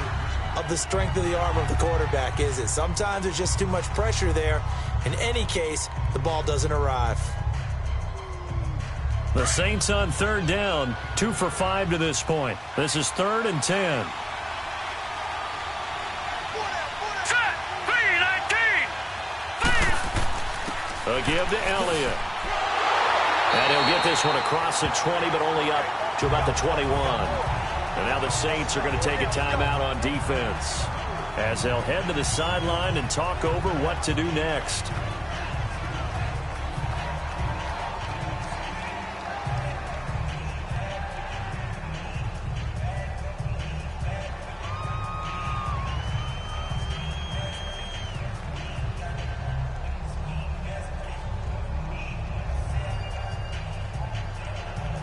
of the strength of the arm of the quarterback, is it? Sometimes there's just too much pressure there. In any case, the ball doesn't arrive. The Saints on third down, 2 for 5 to this point. This is 3rd and 10. Set. 3-19. A give to Elliott. And he'll get this one across the 20, but only up to about the 21. And now the Saints are going to take a timeout on defense as they'll head to the sideline and talk over what to do next.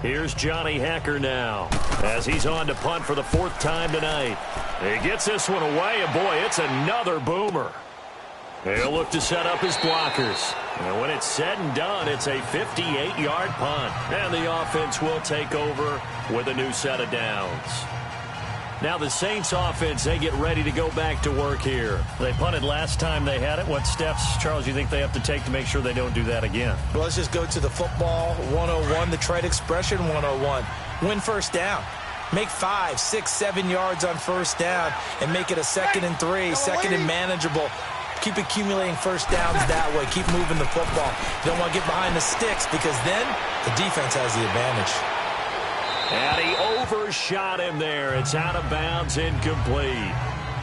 Here's Johnny Hacker now as he's on to punt for the 4th time tonight. He gets this one away, and boy, it's another boomer. He'll look to set up his blockers. And when it's said and done, it's a 58-yard punt. And the offense will take over with a new set of downs. Now the Saints offense, they get ready to go back to work here. They punted last time they had it. What steps, Charles, you think they have to take to make sure they don't do that again? Well, let's just go to the football 101, the trade expression 101. Win first down. Make 5, 6, 7 yards on first down and make it a 2nd and 3, 2nd and manageable. Keep accumulating first downs that way. Keep moving the football. You don't want to get behind the sticks because then the defense has the advantage. And he overshot him there. It's out of bounds, incomplete.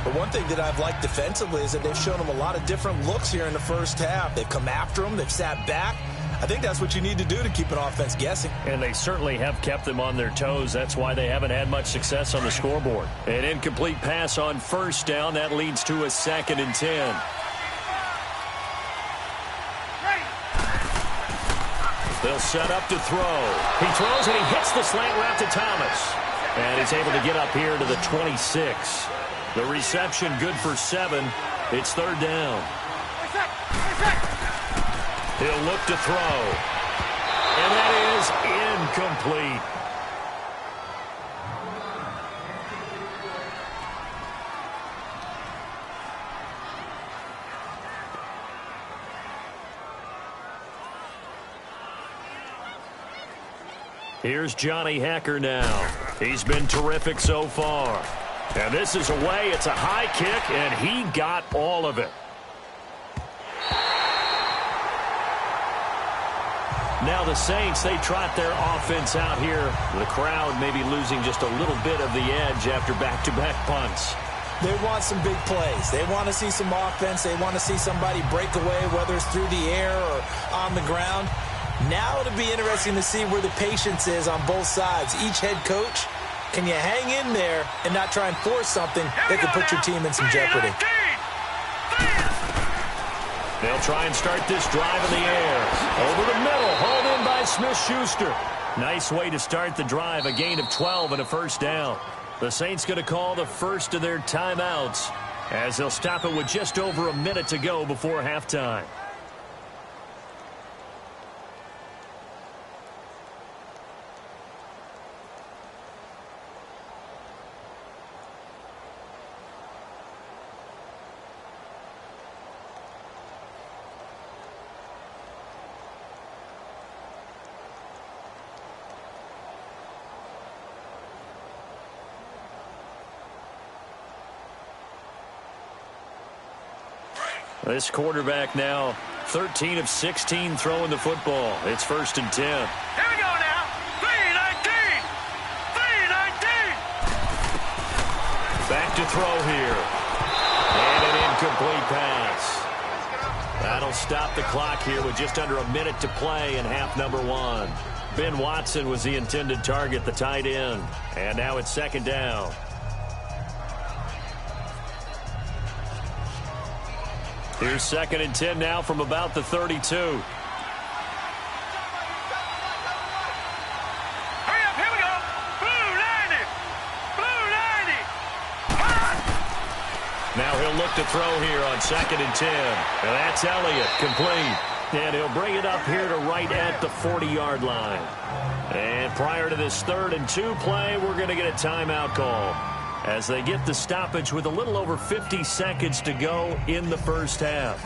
But one thing that I've liked defensively is that they've shown him a lot of different looks here in the first half. They've come after him. They've sat back. I think that's what you need to do to keep an offense guessing. And they certainly have kept them on their toes. That's why they haven't had much success on the scoreboard. An incomplete pass on first down. That leads to a 2nd and 10. They'll set up to throw. He throws and he hits the slant route to Thomas. And he's able to get up here to the 26. The reception good for 7. It's third down. He'll look to throw. And that is incomplete. Here's Johnny Hekker now. He's been terrific so far. And this is away. It's a high kick, and he got all of it. Now the Saints, they trot their offense out here. The crowd maybe losing just a little bit of the edge after back-to-back punts. They want some big plays. They want to see some offense. They want to see somebody break away, whether it's through the air or on the ground. Now it'll be interesting to see where the patience is on both sides. Each head coach, can you hang in there and not try and force something that could put your team in some jeopardy? They'll try and start this drive in the air. Over the middle, hauled in by Smith-Schuster. Nice way to start the drive, a gain of 12 and a first down. The Saints going to call the first of their timeouts as they'll stop it with just over a minute to go before halftime. This quarterback now 13 of 16 throwing the football. It's first and 10. Here we go now. 3-19. 3-19. Back to throw here. And an incomplete pass. That'll stop the clock here with just under a minute to play in half number 1. Ben Watson was the intended target, the tight end. And now it's second down. Here's second and 10 now from about the 32. Hurry up, here we go. Blue 90. Blue 90. Now he'll look to throw here on second and 10. And that's Elliott, complete. And he'll bring it up here to right at the 40-yard line. And prior to this 3rd and 2 play, we're going to get a timeout call as they get the stoppage with a little over 50 seconds to go in the first half.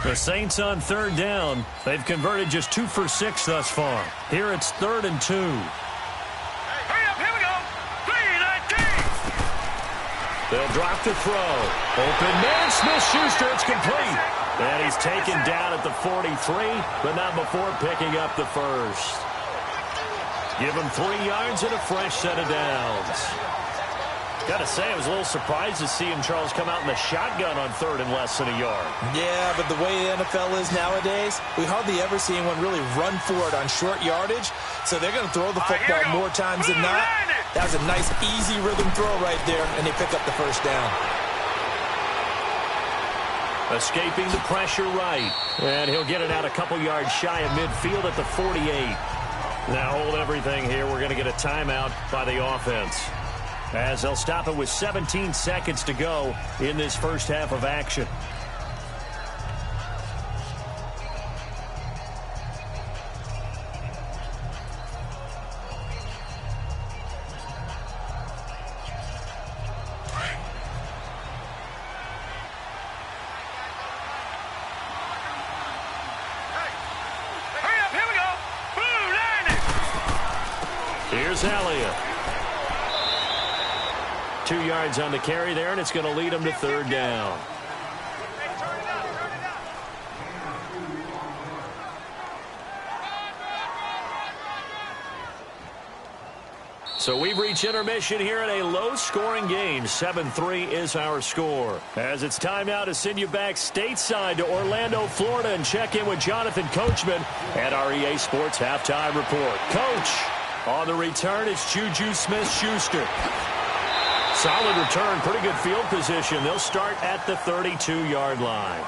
The Saints on 3rd down. They've converted just 2 for 6 thus far. Here it's 3rd and 2. They'll drop to throw. Open man, Smith-Schuster, it's complete. And he's taken down at the 43, but not before picking up the first. Give him 3 yards and a fresh set of downs. Got to say, I was a little surprised to see him, Charles, come out in the shotgun on 3rd and less than a yard. Yeah, but the way the NFL is nowadays, we hardly ever see anyone really run for it on short yardage. So they're going to throw the football more times than not. That was a nice, easy rhythm throw right there, and they pick up the first down. Escaping the pressure right. And he'll get it out a couple yards shy of midfield at the 48. Now hold everything here. We're going to get a timeout by the offense, as they'll stop it with 17 seconds to go in this first half of action. Here's Elliott. 2 yards on the carry there, and it's going to lead him to 3rd down. So we've reached intermission here in a low-scoring game. 7-3 is our score. As it's time now to send you back stateside to Orlando, Florida, and check in with Jonathan Coachman at our EA Sports Halftime Report. Coach, on the return, it's Juju Smith-Schuster. Solid return, pretty good field position. They'll start at the 32-yard line.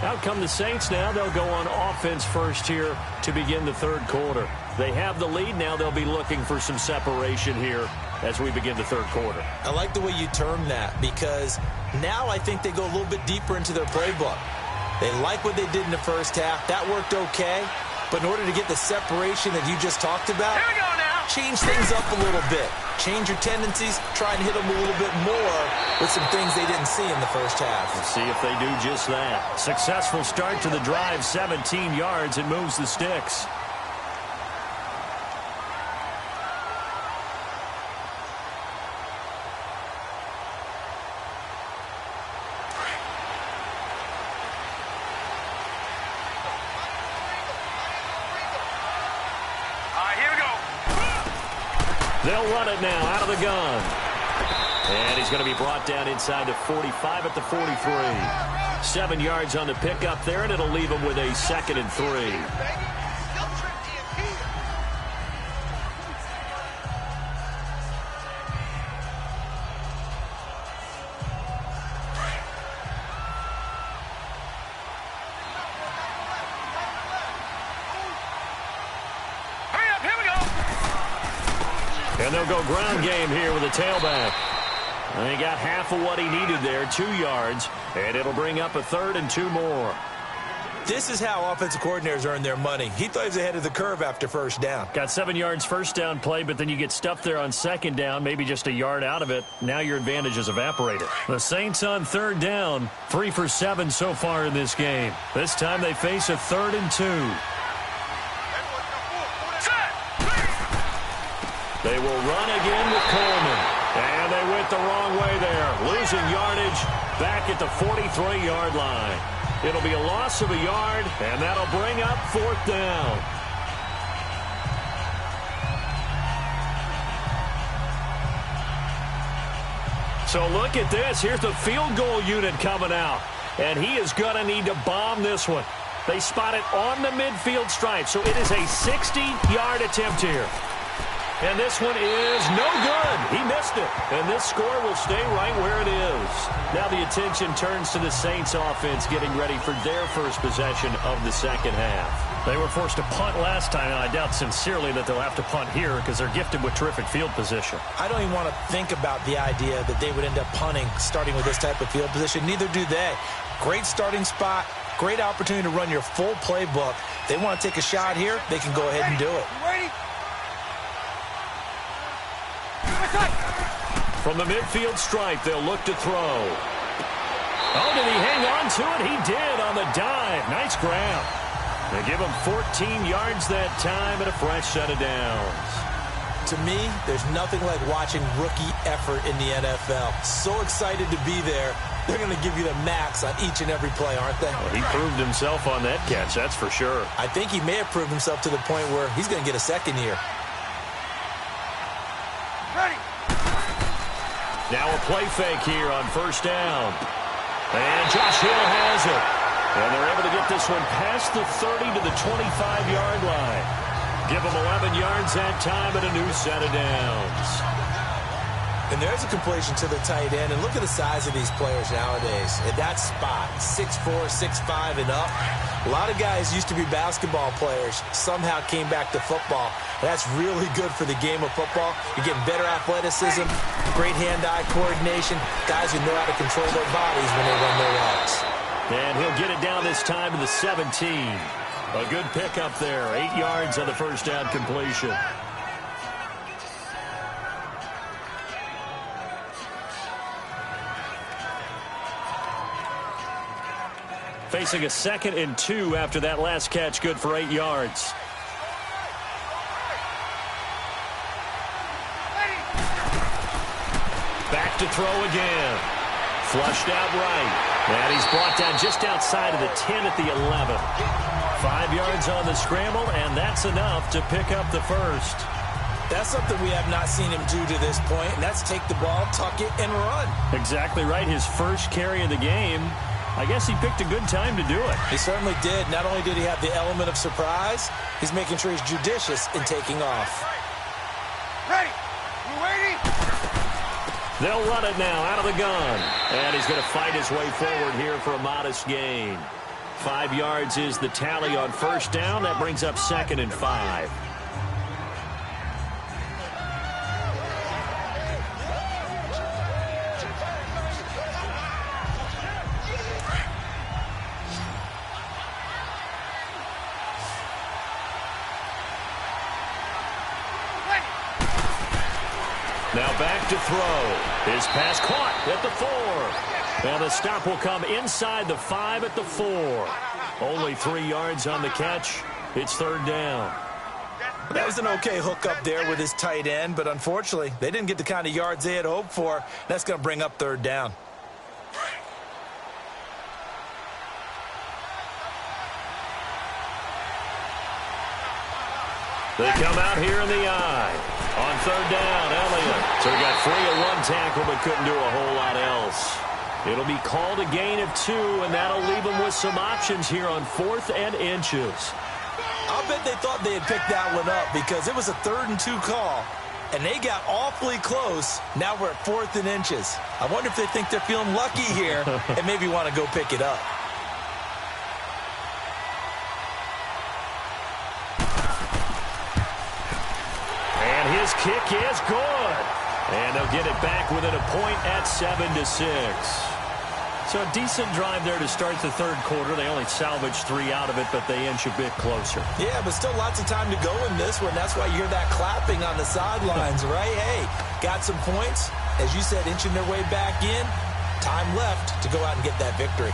Out come the Saints now. They'll go on offense first here to begin the third quarter. They have the lead. Now they'll be looking for some separation here as we begin the third quarter. I like the way you term that, because now I think they go a little bit deeper into their playbook. They like what they did in the first half. That worked okay. But in order to get the separation that you just talked about, Here we go now. change things up a little bit. Change your tendencies. Try and hit them a little bit more with some things they didn't see in the first half. Let's see if they do just that. Successful start to the drive, 17 yards. It moves the sticks. They'll run it now out of the gun. And he's going to be brought down inside the 45 at the 43. 7 yards on the pickup there, and it'll leave him with a 2nd and 3. And they'll go ground game here with a tailback. And he got half of what he needed there, 2 yards, and it'll bring up a 3rd and 2 more. This is how offensive coordinators earn their money. He thought he was ahead of the curve after first down. Got 7 yards first down play, but then you get stuffed there on second down, maybe just a yard out of it. Now your advantage is evaporated. The Saints on 3rd down, 3 for 7 so far in this game. This time they face a 3rd and 2. They will run again with Coleman. And they went the wrong way there. Losing yardage back at the 43-yard line. It'll be a loss of a yard, and that'll bring up 4th down. So look at this. Here's the field goal unit coming out. And he is going to need to bomb this one. They spot it on the midfield stripe. So it is a 60-yard attempt here. And this one is no good. He missed it. And this score will stay right where it is. Now the attention turns to the Saints offense getting ready for their first possession of the second half. They were forced to punt last time, and I doubt sincerely that they'll have to punt here because they're gifted with terrific field position. I don't even want to think about the idea that they would end up punting starting with this type of field position. Neither do they. Great starting spot. Great opportunity to run your full playbook. They want to take a shot here. They can go ahead and do it. From the midfield stripe, they'll look to throw. Oh, did he hang on to it? He did on the dive. Nice grab. They give him 14 yards that time and a fresh set of downs. To me, there's nothing like watching rookie effort in the NFL. So excited to be there. They're going to give you the max on each and every play, aren't they? Well, he proved himself on that catch, that's for sure. I think he may have proved himself to the point where he's going to get a second here. Now a play fake here on first down. And Josh Hill has it. And they're able to get this one past the 30 to the 25-yard line. Give them 11 yards that time and a new set of downs. And there's a completion to the tight end. And look at the size of these players nowadays. At that spot, 6'4", 6'5", and up. A lot of guys used to be basketball players. Somehow came back to football. That's really good for the game of football. You're getting better athleticism, great hand-eye coordination. Guys who know how to control their bodies when they run their routes. And he'll get it down this time to the 17. A good pickup there. 8 yards on the first down completion. Facing a 2nd and 2 after that last catch, good for 8 yards. Back to throw again. Flushed out right. And he's brought down just outside of the 10 at the 11. 5 yards on the scramble, and that's enough to pick up the first. That's something we have not seen him do to this point, and that's take the ball, tuck it, and run. Exactly right. His first carry of the game. I guess he picked a good time to do it. He certainly did. Not only did he have the element of surprise, he's making sure he's judicious in taking off. Ready. We're waiting. They'll run it now out of the gun. And he's going to fight his way forward here for a modest gain. 5 yards is the tally on first down. That brings up 2nd and 5. Now back to throw. His pass caught at the 4. And the stop will come inside the 5 at the 4. Only 3 yards on the catch. It's 3rd down. That was an okay hook up there with his tight end, but unfortunately, they didn't get the kind of yards they had hoped for. That's going to bring up 3rd down. They come out here in the eye. On 3rd down, Elliott. So he got free at 1 tackle, but couldn't do a whole lot else. It'll be called a gain of 2, and that'll leave him with some options here on 4th and inches. I'll bet they thought they had picked that one up because it was a 3rd and 2 call, and they got awfully close. Now we're at 4th and inches. I wonder if they think they're feeling lucky here and maybe want to go pick it up. His kick is good. And they'll get it back within a point at 7-6. So a decent drive there to start the 3rd quarter. They only salvaged 3 out of it, but they inch a bit closer. Yeah, but still lots of time to go in this one. That's why you hear that clapping on the sidelines, right? Hey, got some points. As you said, inching their way back in. Time left to go out and get that victory.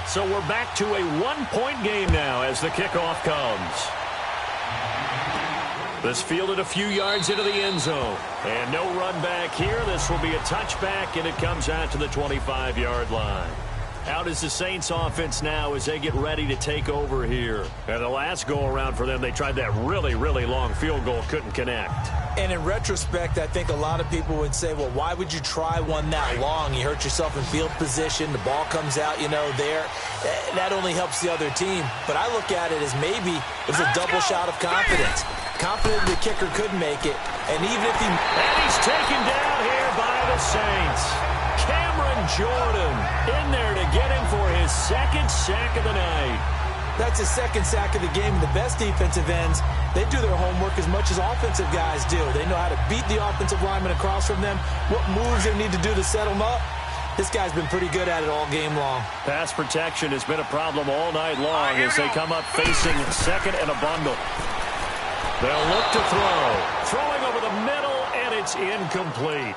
So we're back to a 1-point game now as the kickoff comes. This fielded a few yards into the end zone. And no run back here. This will be a touchback, and it comes out to the 25-yard line. Out is the Saints offense now as they get ready to take over here. And the last go-around for them, they tried that really, really long field goal, couldn't connect. And in retrospect, I think a lot of people would say, well, why would you try one that long? You hurt yourself in field position. The ball comes out, there. That only helps the other team. But I look at it as maybe it was a double shot of confidence. Confident the kicker could make it. And even if he... And he's taken down here by the Saints. Cameron Jordan in there to get him for his 2nd sack of the night. That's his 2nd sack of the game. The best defensive ends, they do their homework as much as offensive guys do. They know how to beat the offensive lineman across from them, what moves they need to do to set them up. This guy's been pretty good at it all game long. Pass protection has been a problem all night long as they come up facing 2nd and a bundle. They'll look to throw. Throwing over the middle, and it's incomplete.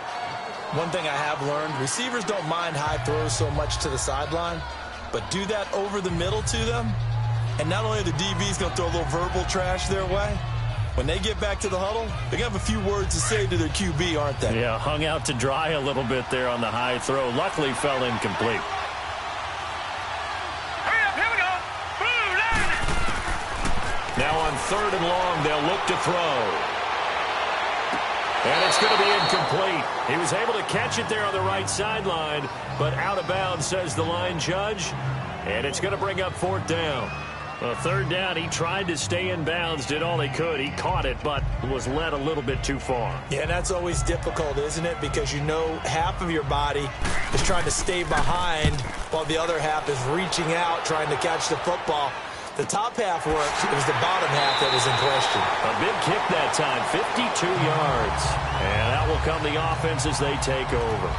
One thing I have learned, receivers don't mind high throws so much to the sideline, but do that over the middle to them, and not only are the DBs going to throw a little verbal trash their way, when they get back to the huddle, they're going to have a few words to say to their QB, aren't they? Yeah, hung out to dry a little bit there on the high throw. Luckily fell incomplete. Hurry up, here we go. Blue line. Now on 3rd and long, they'll look to throw. And it's going to be incomplete. He was able to catch it there on the right sideline, but out of bounds, says the line judge. And it's going to bring up 4th down. Well, 3rd down, he tried to stay in bounds, did all he could. He caught it, but was led a little bit too far. Yeah, that's always difficult, isn't it? Because half of your body is trying to stay behind while the other half is reaching out, trying to catch the football. The top half worked. It was the bottom half that was in question. A big kick that time, 52 yards. And that will come the offense as they take over.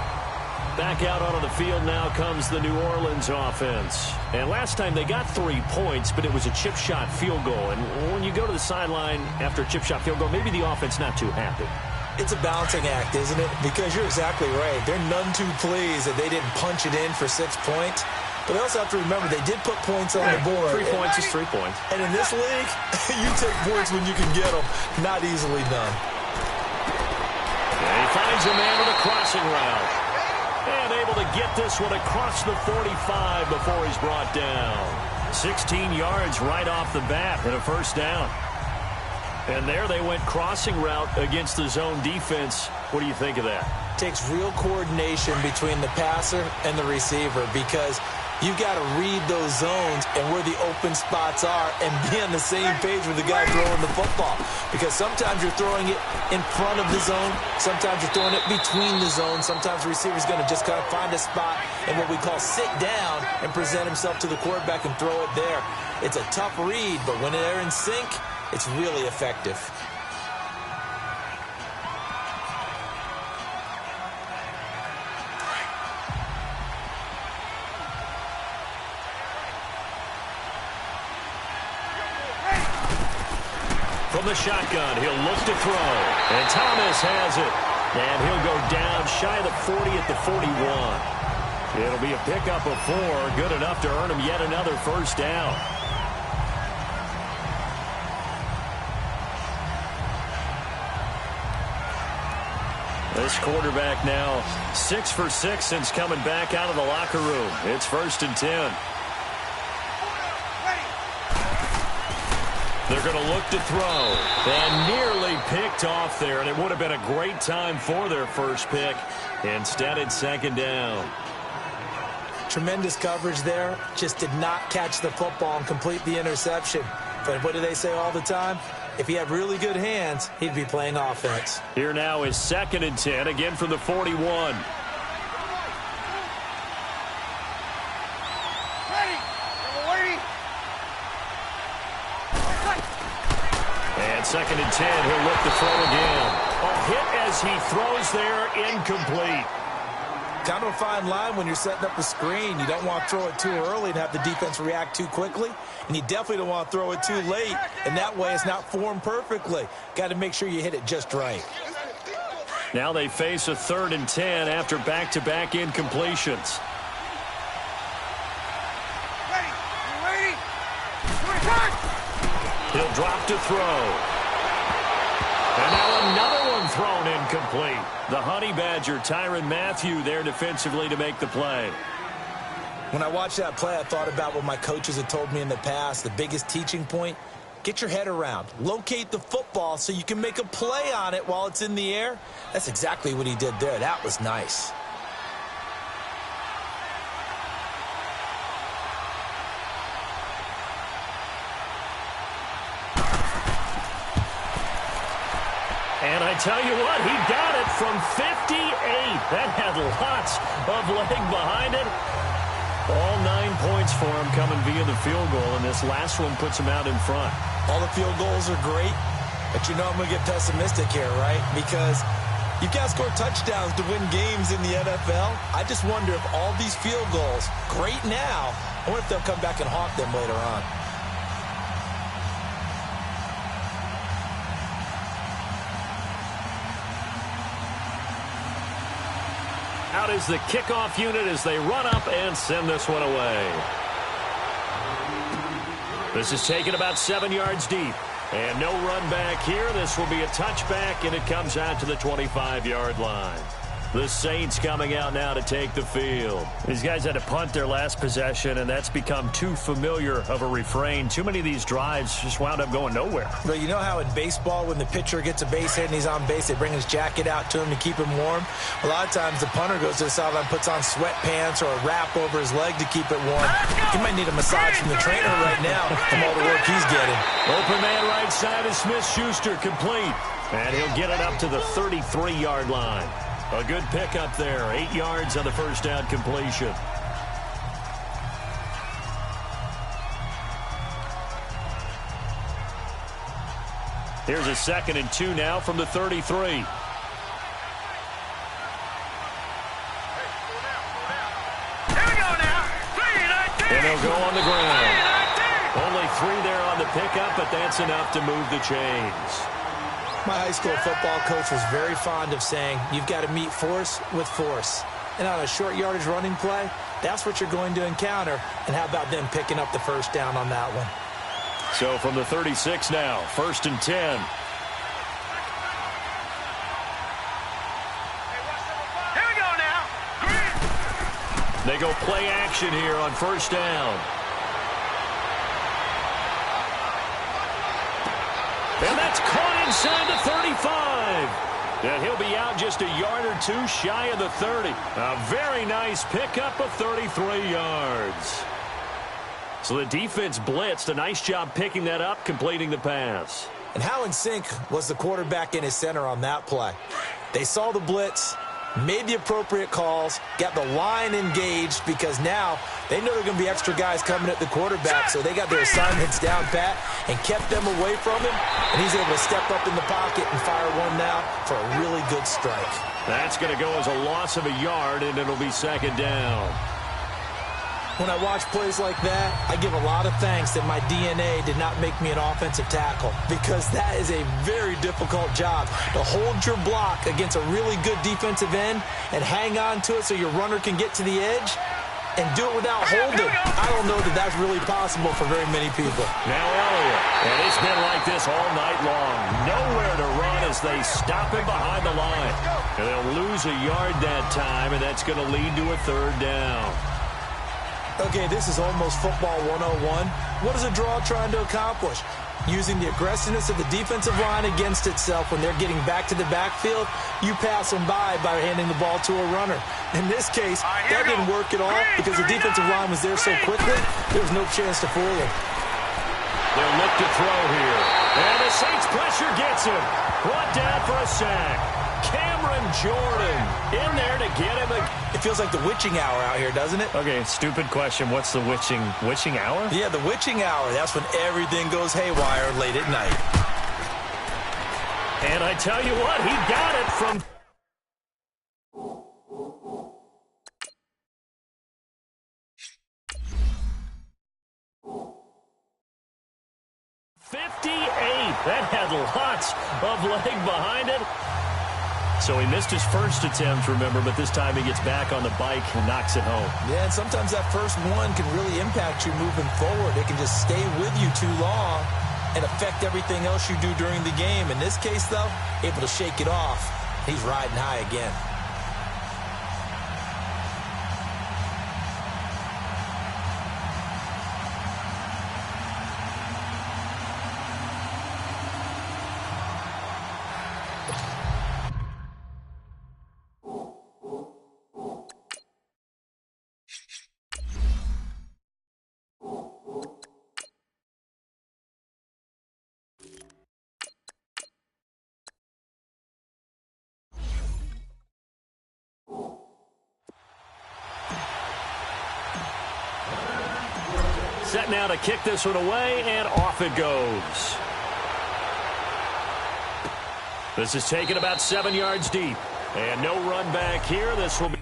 Back out onto the field now comes the New Orleans offense. And last time they got 3 points, but it was a chip shot field goal. And when you go to the sideline after a chip shot field goal, maybe the offense not too happy. It's a balancing act, isn't it? Because you're exactly right. They're none too pleased that they didn't punch it in for 6 points. But they also have to remember they did put points on the board. 3 points is 3 points. And in this league, you take points when you can get them. Not easily done. And he finds a man with a crossing route. And able to get this one across the 45 before he's brought down. 16 yards right off the bat and a 1st down. And there they went crossing route against the zone defense. What do you think of that? Takes real coordination between the passer and the receiver because You've got to read those zones and where the open spots are and be on the same page with the guy throwing the football. Because sometimes you're throwing it in front of the zone. Sometimes you're throwing it between the zones. Sometimes the receiver's going to just kind of find a spot and what we call sit down and present himself to the quarterback and throw it there. It's a tough read, but when they're in sync, it's really effective. From the shotgun, he'll look to throw. And Thomas has it. And he'll go down shy of the 40 at the 41. It'll be a pickup of 4, good enough to earn him yet another first down. This quarterback now 6 for 6 since coming back out of the locker room. It's 1st and 10. They're going to look to throw. And nearly picked off there, and it would have been a great time for their first pick. Instead, it's 2nd down. Tremendous coverage there. Just did not catch the football and complete the interception. But what do they say all the time? If he had really good hands, he'd be playing offense. Here now is 2nd and 10, again from the 41. And 2nd and 10, he'll look to throw again. A hit as he throws there, incomplete. Kind of a fine line when you're setting up a screen. You don't want to throw it too early and have the defense react too quickly. And you definitely don't want to throw it too late. And that way it's not formed perfectly. Got to make sure you hit it just right. Now they face a 3rd and 10 after back-to-back incompletions. He'll drop to throw. And now another one thrown incomplete. The Honey Badger, Tyrann Mathieu, there defensively to make the play. When I watched that play, I thought about what my coaches had told me in the past. The biggest teaching point, get your head around. Locate the football so you can make a play on it while it's in the air. That's exactly what he did there. That was nice. And I tell you what, he got it from 58. That had lots of leg behind it. All 9 points for him coming via the field goal, and this last one puts him out in front. All the field goals are great, but you know I'm going to get pessimistic here, right? Because you've got to score touchdowns to win games in the NFL. I just wonder if all these field goals, great now, I wonder if they'll come back and haunt them later on. Out is the kickoff unit as they run up and send this one away. This is taken about 7 yards deep. And no run back here. This will be a touchback, and it comes out to the 25-yard line. The Saints coming out now to take the field. These guys had to punt their last possession, and that's become too familiar of a refrain. Too many of these drives just wound up going nowhere. But you know how in baseball, when the pitcher gets a base hit and he's on base, they bring his jacket out to him to keep him warm? A lot of times the punter goes to the sideline, puts on sweatpants or a wrap over his leg to keep it warm. He might need a massage from the trainer right now from all the work he's getting. Open man right side is Smith-Schuster, complete. And he'll get it up to the 33-yard line. A good pickup there. 8 yards on the first down completion. Here's a 2nd and 2 now from the 33. And they'll go on the ground. Only 3 there on the pickup, but that's enough to move the chains. My high school football coach was very fond of saying, you've got to meet force with force. And on a short yardage running play, that's what you're going to encounter. And how about them picking up the first down on that one? So from the 36 now, 1st and 10. Here we go now. They go play action here on first down. And that's caught inside the 35. And he'll be out just a yard or two shy of the 30. A very nice pickup of 33 yards. So the defense blitzed. A nice job picking that up, completing the pass. And how in sync was the quarterback in his center on that play? They saw the blitz, made the appropriate calls, got the line engaged because now they know there are going to be extra guys coming at the quarterback, so they got their assignments down pat and kept them away from him, and he's able to step up in the pocket and fire one now for a really good strike. That's going to go as a loss of a yard, and it'll be second down. When I watch plays like that, I give a lot of thanks that my DNA did not make me an offensive tackle, because that is a very difficult job to hold your block against a really good defensive end and hang on to it so your runner can get to the edge and do it without holding. I don't know that that's really possible for very many people. Now Elliott, and it's been like this all night long. Nowhere to run as they stop him behind the line. And they'll lose a yard that time, and that's going to lead to a third down. Okay, this is almost football 101. What is a draw trying to accomplish? Using the aggressiveness of the defensive line against itself when they're getting back to the backfield, you pass them by handing the ball to a runner. In this case, that didn't work at all because the defensive line was there so quickly, there was no chance to fool him. They'll look to throw here. And the Saints pressure gets him. Brought down for a sack. Cameron Jordan in there to get him. It feels like the witching hour out here, doesn't it? Okay, stupid question. What's the witching hour? Yeah, the witching hour. That's when everything goes haywire late at night. And I tell you what, he got it from 58. That had lots of leg behind it. So he missed his first attempt, remember, but this time he gets back on the bike and knocks it home. Yeah, and sometimes that first one can really impact you moving forward. It can just stay with you too long and affect everything else you do during the game. In this case, though, able to shake it off. He's riding high again. Set now to kick this one away, and off it goes. This is taken about 7 yards deep. And no run back here. This will be...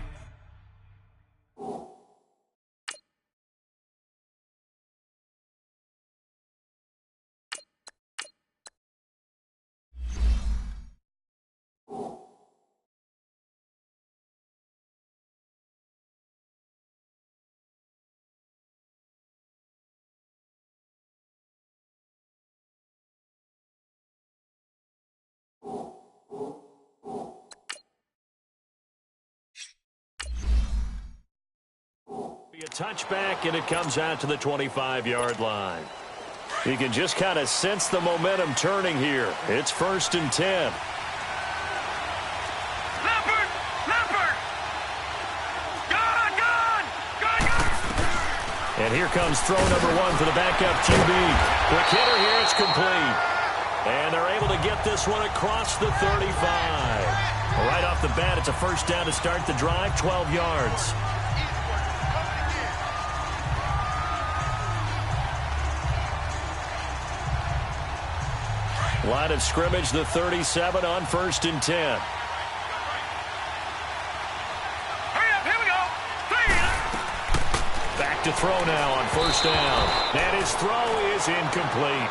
A touchback, and it comes out to the 25-yard line. You can just kind of sense the momentum turning here. It's 1st and 10. Leopard! Leopard! Gone! And here comes throw number 1 for the backup QB. Quick hitter here, it's complete. And they're able to get this one across the 35. Right off the bat, it's a first down to start the drive, 12 yards. Line of scrimmage, the 37 on 1st and 10. Hurry up, here we go. Back to throw now on 1st down. And his throw is incomplete.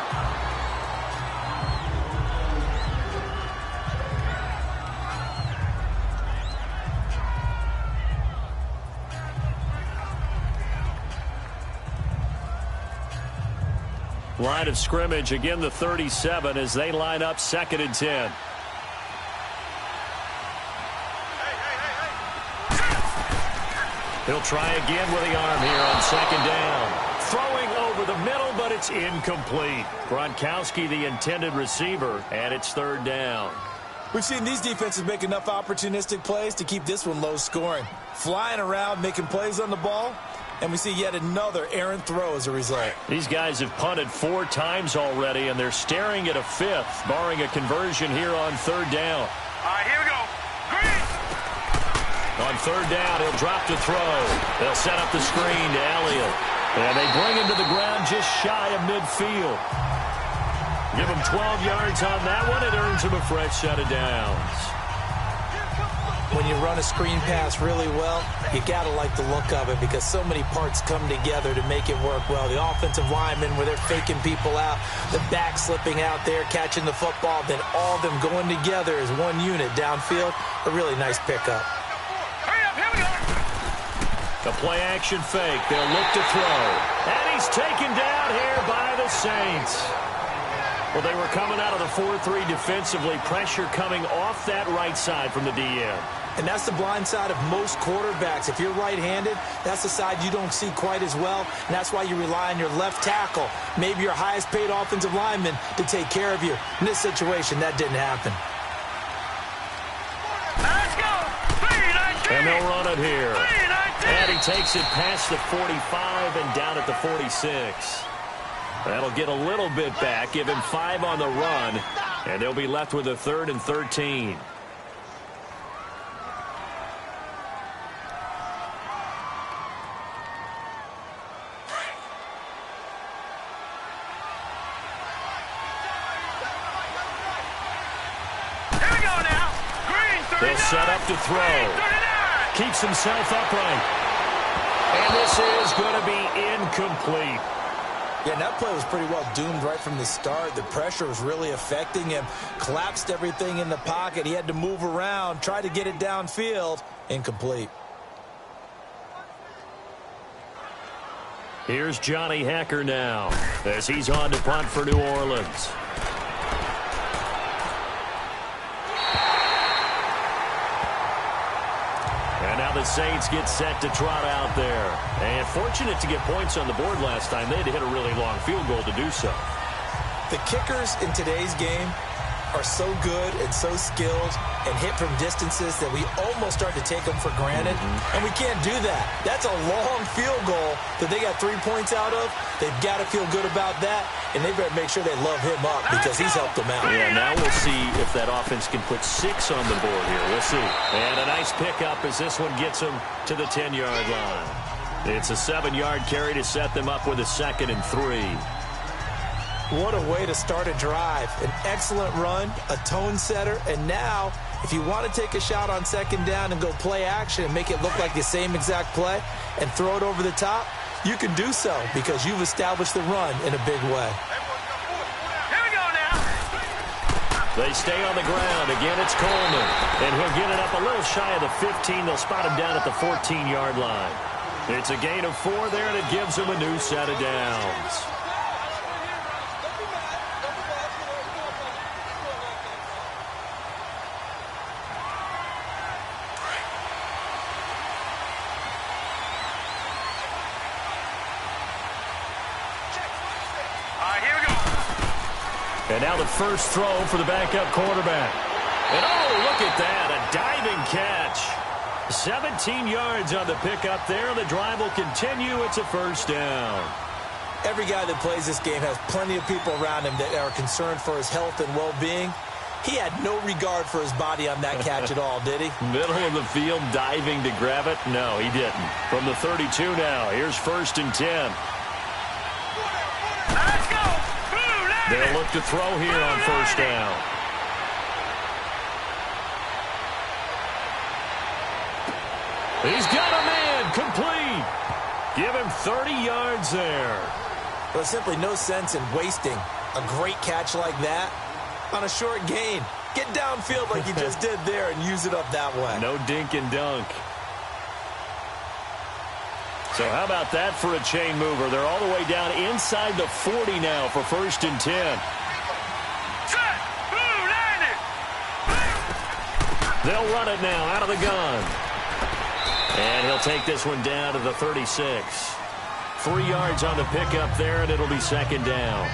Line of scrimmage, again the 37 as they line up 2nd and 10. He'll try again with the arm here on 2nd down. Throwing over the middle, but it's incomplete. Gronkowski, the intended receiver, and it's 3rd down. We've seen these defenses make enough opportunistic plays to keep this one low scoring. Flying around, making plays on the ball, and we see yet another errant throw as a result. These guys have punted 4 times already, and they're staring at a 5th, barring a conversion here on 3rd down. All right, here we go. Green. On 3rd down, he'll drop to throw. They'll set up the screen to Elliott. And they bring him to the ground just shy of midfield. Give him 12 yards on that one. It earns him a fresh set of downs. When you run a screen pass really well, you got to like the look of it because so many parts come together to make it work well. The offensive linemen, where they're faking people out, the back slipping out there, catching the football, then all of them going together as one unit downfield. A really nice pickup. Hurry up, here we go. The play-action fake. They'll look to throw. And he's taken down here by the Saints. Well, they were coming out of the 4-3 defensively. Pressure coming off that right side from the DN. And that's the blind side of most quarterbacks. If you're right-handed, that's the side you don't see quite as well. And that's why you rely on your left tackle, maybe your highest-paid offensive lineman, to take care of you. In this situation, that didn't happen. Let's go. 3-19. And they'll run it here. 3-19. And he takes it past the 45 and down at the 46. That'll get a little bit back, give him 5 on the run, and they'll be left with a 3rd and 13. Here we go now. Green, 39. They'll set up to throw. Green, 39. Keeps himself upright. And this is going to be incomplete. Yeah, and that play was pretty well doomed right from the start. The pressure was really affecting him. Collapsed everything in the pocket. He had to move around, try to get it downfield. Incomplete. Here's Johnny Hekker now as he's on to punt for New Orleans. And now the Saints get set to trot out there. And fortunate to get points on the board last time. They had to hit a really long field goal to do so. The kickers in today's game are so good and so skilled and hit from distances that we almost start to take them for granted. And we can't do that. That's a long field goal that they got 3 points out of. They've got to feel good about that, and they better make sure they love him up because he's helped them out. Yeah, now we'll see if that offense can put 6 on the board here. We'll see. And a nice pickup as this one gets them to the 10-yard line. It's a 7-yard carry to set them up with a 2nd and 3. What a way to start a drive. An excellent run, a tone setter, and now if you want to take a shot on 2nd down and go play action and make it look like the same exact play and throw it over the top, you can do so because you've established the run in a big way. Here we go now. They stay on the ground. Again, it's Coleman. And he'll get it up a little shy of the 15. They'll spot him down at the 14-yard line. It's a gain of 4 there, and it gives him a new set of downs. And now the first throw for the backup quarterback. And oh, look at that, a diving catch. 17 yards on the pickup there, and the drive will continue. It's a 1st down. Every guy that plays this game has plenty of people around him that are concerned for his health and well-being. He had no regard for his body on that catch at all, did he? Middle of the field, diving to grab it? No, he didn't. From the 32 now, here's 1st and 10. Let's go. They'll look to throw here on 1st down. He's got a man, complete. Give him 30 yards there. Well, there's simply no sense in wasting a great catch like that on a short gain. Get downfield like you just did there and use it up that way. No dink and dunk. So how about that for a chain mover? They're all the way down inside the 40 now for 1st and 10. Set. Blue, landed. They'll run it now out of the gun. And he'll take this one down to the 36. 3 yards on the pickup there, and it'll be 2nd down.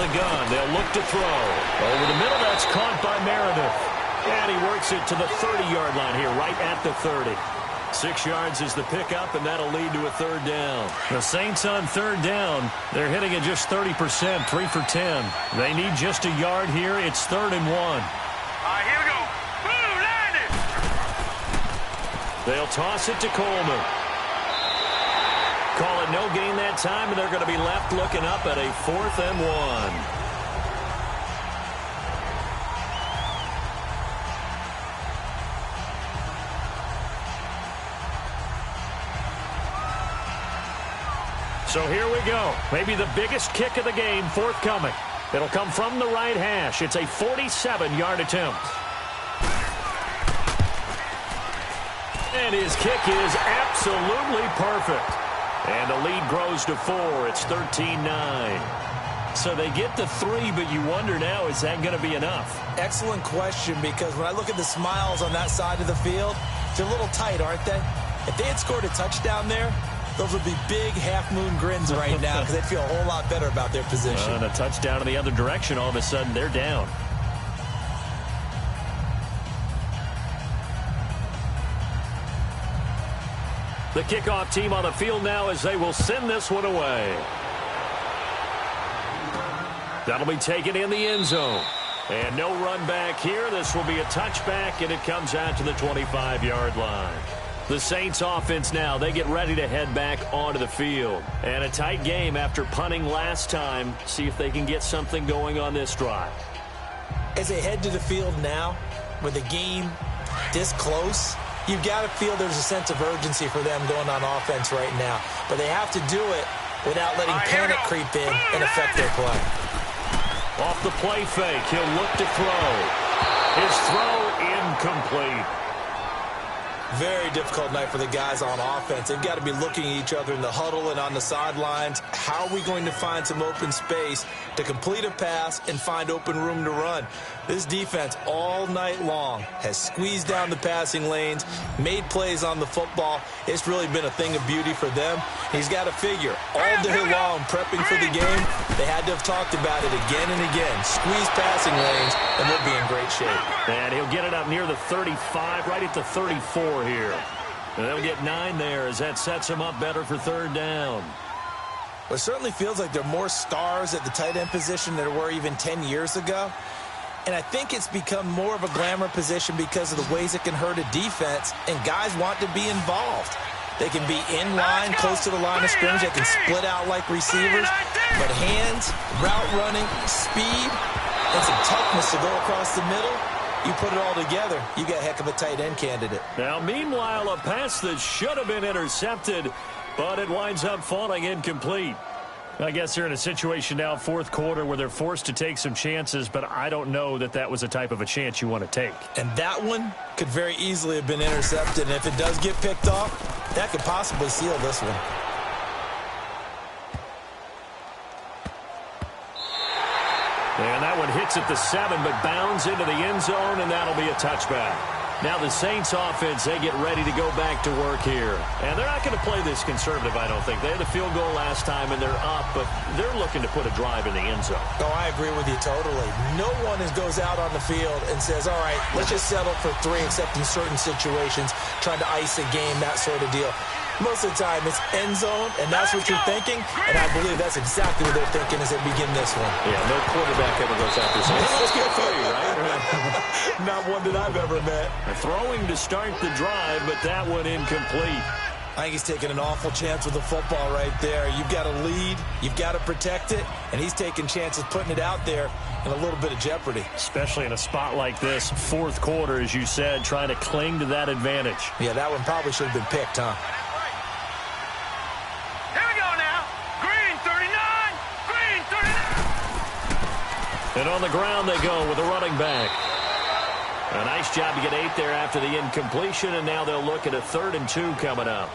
the gun. They'll look to throw. Over the middle, that's caught by Meredith. And he works it to the 30-yard line here, right at the 30. 6 yards is the pickup, and that'll lead to a third down. The Saints on third down, they're hitting at just 30%, 3 for 10. They need just a yard here. It's 3rd and 1. All right, here we go. Boom, line it. They'll toss it to Coleman. Call it no gain that time, and they're going to be left looking up at a 4th and 1. So here we go. Maybe the biggest kick of the game forthcoming. It'll come from the right hash. It's a 47-yard attempt. And his kick is absolutely perfect. And the lead grows to 4. It's 13-9. So they get to 3, but you wonder now, is that going to be enough? Excellent question, because when I look at the smiles on that side of the field, they're a little tight, aren't they? If they had scored a touchdown there, those would be big half-moon grins right now because they'd feel a whole lot better about their position. And a touchdown in the other direction, all of a sudden they're down. The kickoff team on the field now as they will send this one away. That'll be taken in the end zone. And no run back here. This will be a touchback, and it comes out to the 25-yard line. The Saints offense now, they get ready to head back onto the field. And a tight game after punting last time. See if they can get something going on this drive. As they head to the field now, with the game this close, you've got to feel there's a sense of urgency for them going on offense right now. But they have to do it without letting panic creep in and affect their play. Off the play fake, he'll look to throw. His throw incomplete. Very difficult night for the guys on offense. They've got to be looking at each other in the huddle and on the sidelines. How are we going to find some open space to complete a pass and find open room to run? This defense all night long has squeezed down the passing lanes, made plays on the football. It's really been a thing of beauty for them. He's got to figure all day long prepping for the game. They had to have talked about it again and again. Squeeze passing lanes, and we'll be in great shape. And he'll get it up near the 35, right at the 34 here. And they'll get 9 there as that sets him up better for third down. Well, it certainly feels like there are more stars at the tight end position than there were even 10 years ago. And I think it's become more of a glamour position because of the ways it can hurt a defense, and guys want to be involved. They can be in line, close to the line of scrimmage. They can split out like receivers. But hands, route running, speed, and some toughness to go across the middle, you put it all together, you got a heck of a tight end candidate. Now, meanwhile, a pass that should have been intercepted, but it winds up falling incomplete. I guess they're in a situation now, fourth quarter, where they're forced to take some chances, but I don't know that that was a type of a chance you want to take. And that one could very easily have been intercepted, and if it does get picked off, that could possibly seal this one. And that one hits at the 7, but bounds into the end zone, and that'll be a touchback. Now the Saints offense, they get ready to go back to work here. And they're not going to play this conservative, I don't think. They had the field goal last time, and they're up, but they're looking to put a drive in the end zone. Oh, I agree with you totally. No one goes out on the field and says, all right, let's just settle for 3, except in certain situations, trying to ice a game, that sort of deal. Most of the time, it's end zone, and that's what you're thinking, and I believe that's exactly what they're thinking as they begin this one. Yeah, no quarterback ever goes out there saying, let's get free, right? Not one that I've ever met. Throwing to start the drive, but that one incomplete. I think he's taking an awful chance with the football right there. You've got to lead, you've got to protect it, and he's taking chances putting it out there in a little bit of jeopardy. Especially in a spot like this, fourth quarter, as you said, trying to cling to that advantage. Yeah, that one probably should have been picked, huh? And on the ground they go with a running back. A nice job to get 8 there after the incompletion, and now they'll look at a 3rd and 2 coming up.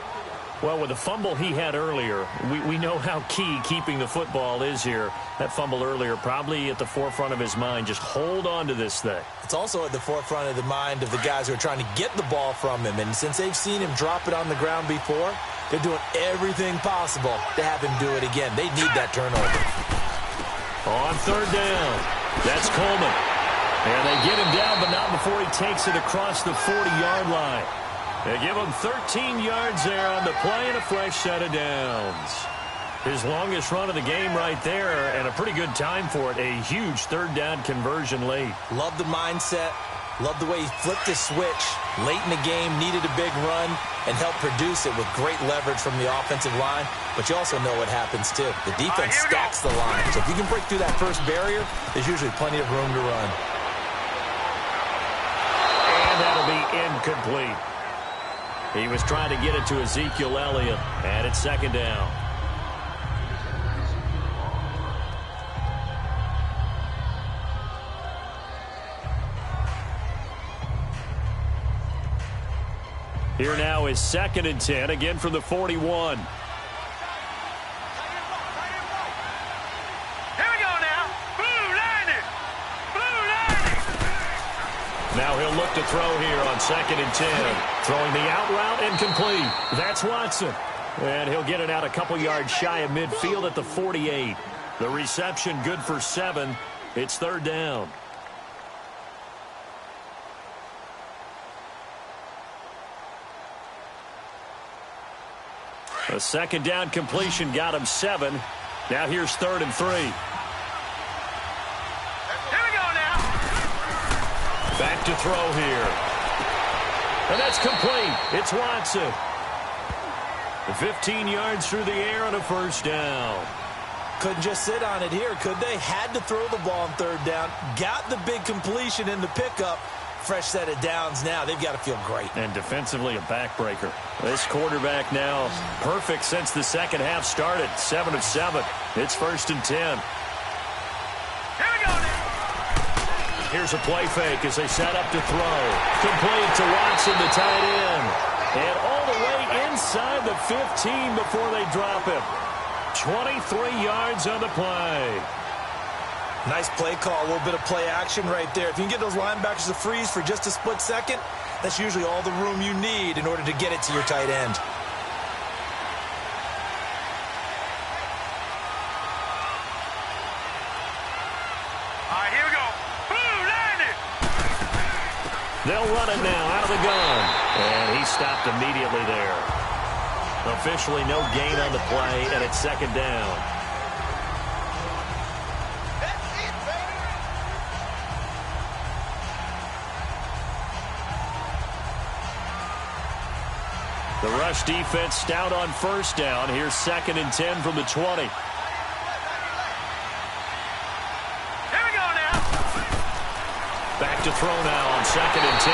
Well, with the fumble he had earlier, we know how key keeping the football is here. That fumble earlier probably at the forefront of his mind. Just hold on to this thing. It's also at the forefront of the mind of the guys who are trying to get the ball from him. And since they've seen him drop it on the ground before, they're doing everything possible to have him do it again. They need that turnover. On third down, that's Coleman. And they get him down, but not before he takes it across the 40-yard line. They give him 13 yards there on the play and a fresh set of downs. His longest run of the game right there, and a pretty good time for it. A huge third down conversion late. Love the mindset. Love the way he flipped his switch late in the game, needed a big run, and helped produce it with great leverage from the offensive line. But you also know what happens, too. The defense stacks the line. So if you can break through that first barrier, there's usually plenty of room to run. And that'll be incomplete. He was trying to get it to Ezekiel Elliott, and it's second down. Here now is 2nd and 10, again from the 41. Here we go now. Blue line it. Blue line it. Now he'll look to throw here on 2nd and 10. Throwing the out route incomplete. That's Watson. And he'll get it out a couple yards shy of midfield at the 48. The reception good for 7. It's third down. A second down completion got him 7. Now here's 3rd and 3. Here we go now. Back to throw here. And that's complete. It's Watson. 15 yards through the air on a first down. Couldn't just sit on it here, could they? Had to throw the ball on third down. Got the big completion in the pickup. Fresh set of downs now. They've got to feel great. And defensively, a backbreaker. This quarterback now perfect since the second half started. 7 of 7. It's 1st and 10. Here we go now. Here's a play fake as they set up to throw. Complete to Watson, the tight end. And all the way inside the 15 before they drop him. 23 yards on the play. Nice play call, a little bit of play action right there. If you can get those linebackers to freeze for just a split second, that's usually all the room you need in order to get it to your tight end. All right, here we go. Blue line it. They'll run it now out of the gun. And he stopped immediately there. Officially no gain on the play, and it's second down. The rush defense stout on first down. Here's 2nd and 10 from the 20. Here we go now. Back to throw now on 2nd and 10.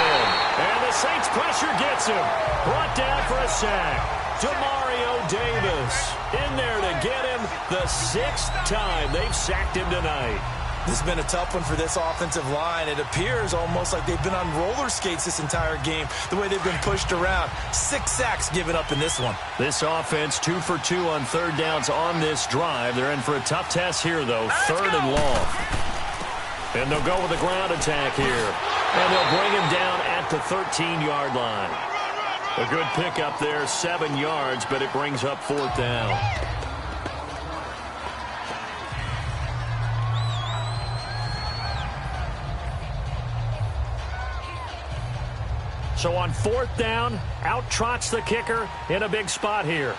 And the Saints pressure gets him. Brought down for a sack. Demario Davis in there to get him the 6th time they've sacked him tonight. This has been a tough one for this offensive line. It appears almost like they've been on roller skates this entire game, the way they've been pushed around. 6 sacks given up in this one. This offense 2 for 2 on third downs on this drive. They're in for a tough test here, though. 3rd and long. And they'll go with a ground attack here. And they'll bring him down at the 13-yard line. A good pickup there, 7 yards, but it brings up 4th down. So on 4th down, out trots the kicker in a big spot here.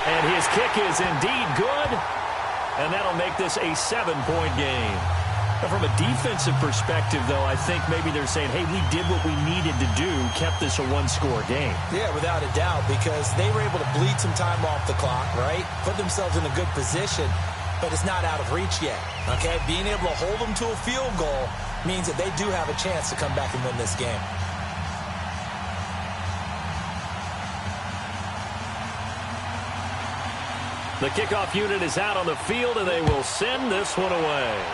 And his kick is indeed good, and that'll make this a 7-point game. But from a defensive perspective, though, I think maybe they're saying, hey, we did what we needed to do, kept this a one-score game. Yeah, without a doubt, because they were able to bleed some time off the clock, right? Put themselves in a good position, but it's not out of reach yet, okay? Being able to hold them to a field goal means that they do have a chance to come back and win this game. The kickoff unit is out on the field, and they will send this one away.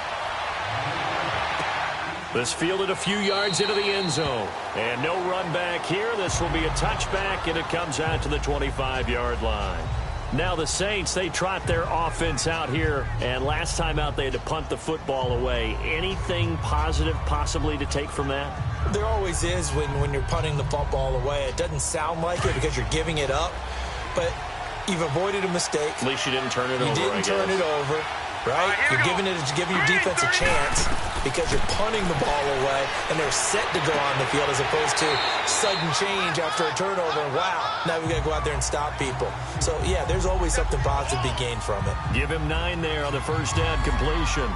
This fielded a few yards into the end zone. And no run back here. This will be a touchback, and it comes out to the 25-yard line. Now the Saints, they trot their offense out here, and last time out they had to punt the football away. Anything positive possibly to take from that? There always is when you're punting the football away. It doesn't sound like it because you're giving it up. but you've avoided a mistake. At least you didn't turn it over, You didn't turn it over, right? You're giving your defense a chance because you're punting the ball away, and they're set to go on the field as opposed to sudden change after a turnover. And wow, now we got to go out there and stop people. So, yeah, there's always something positive to be gained from it. Give him 9 there on the first down completion.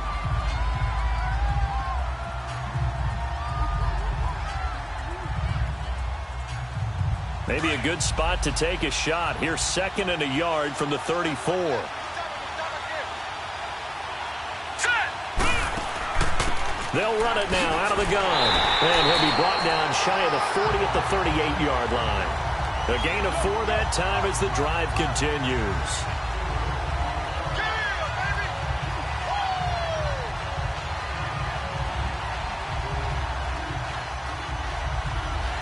Maybe a good spot to take a shot. Here's 2nd and a yard from the 34. They'll run it now out of the gun. And he'll be brought down shy of the 40 at the 38-yard line. A gain of 4 that time as the drive continues.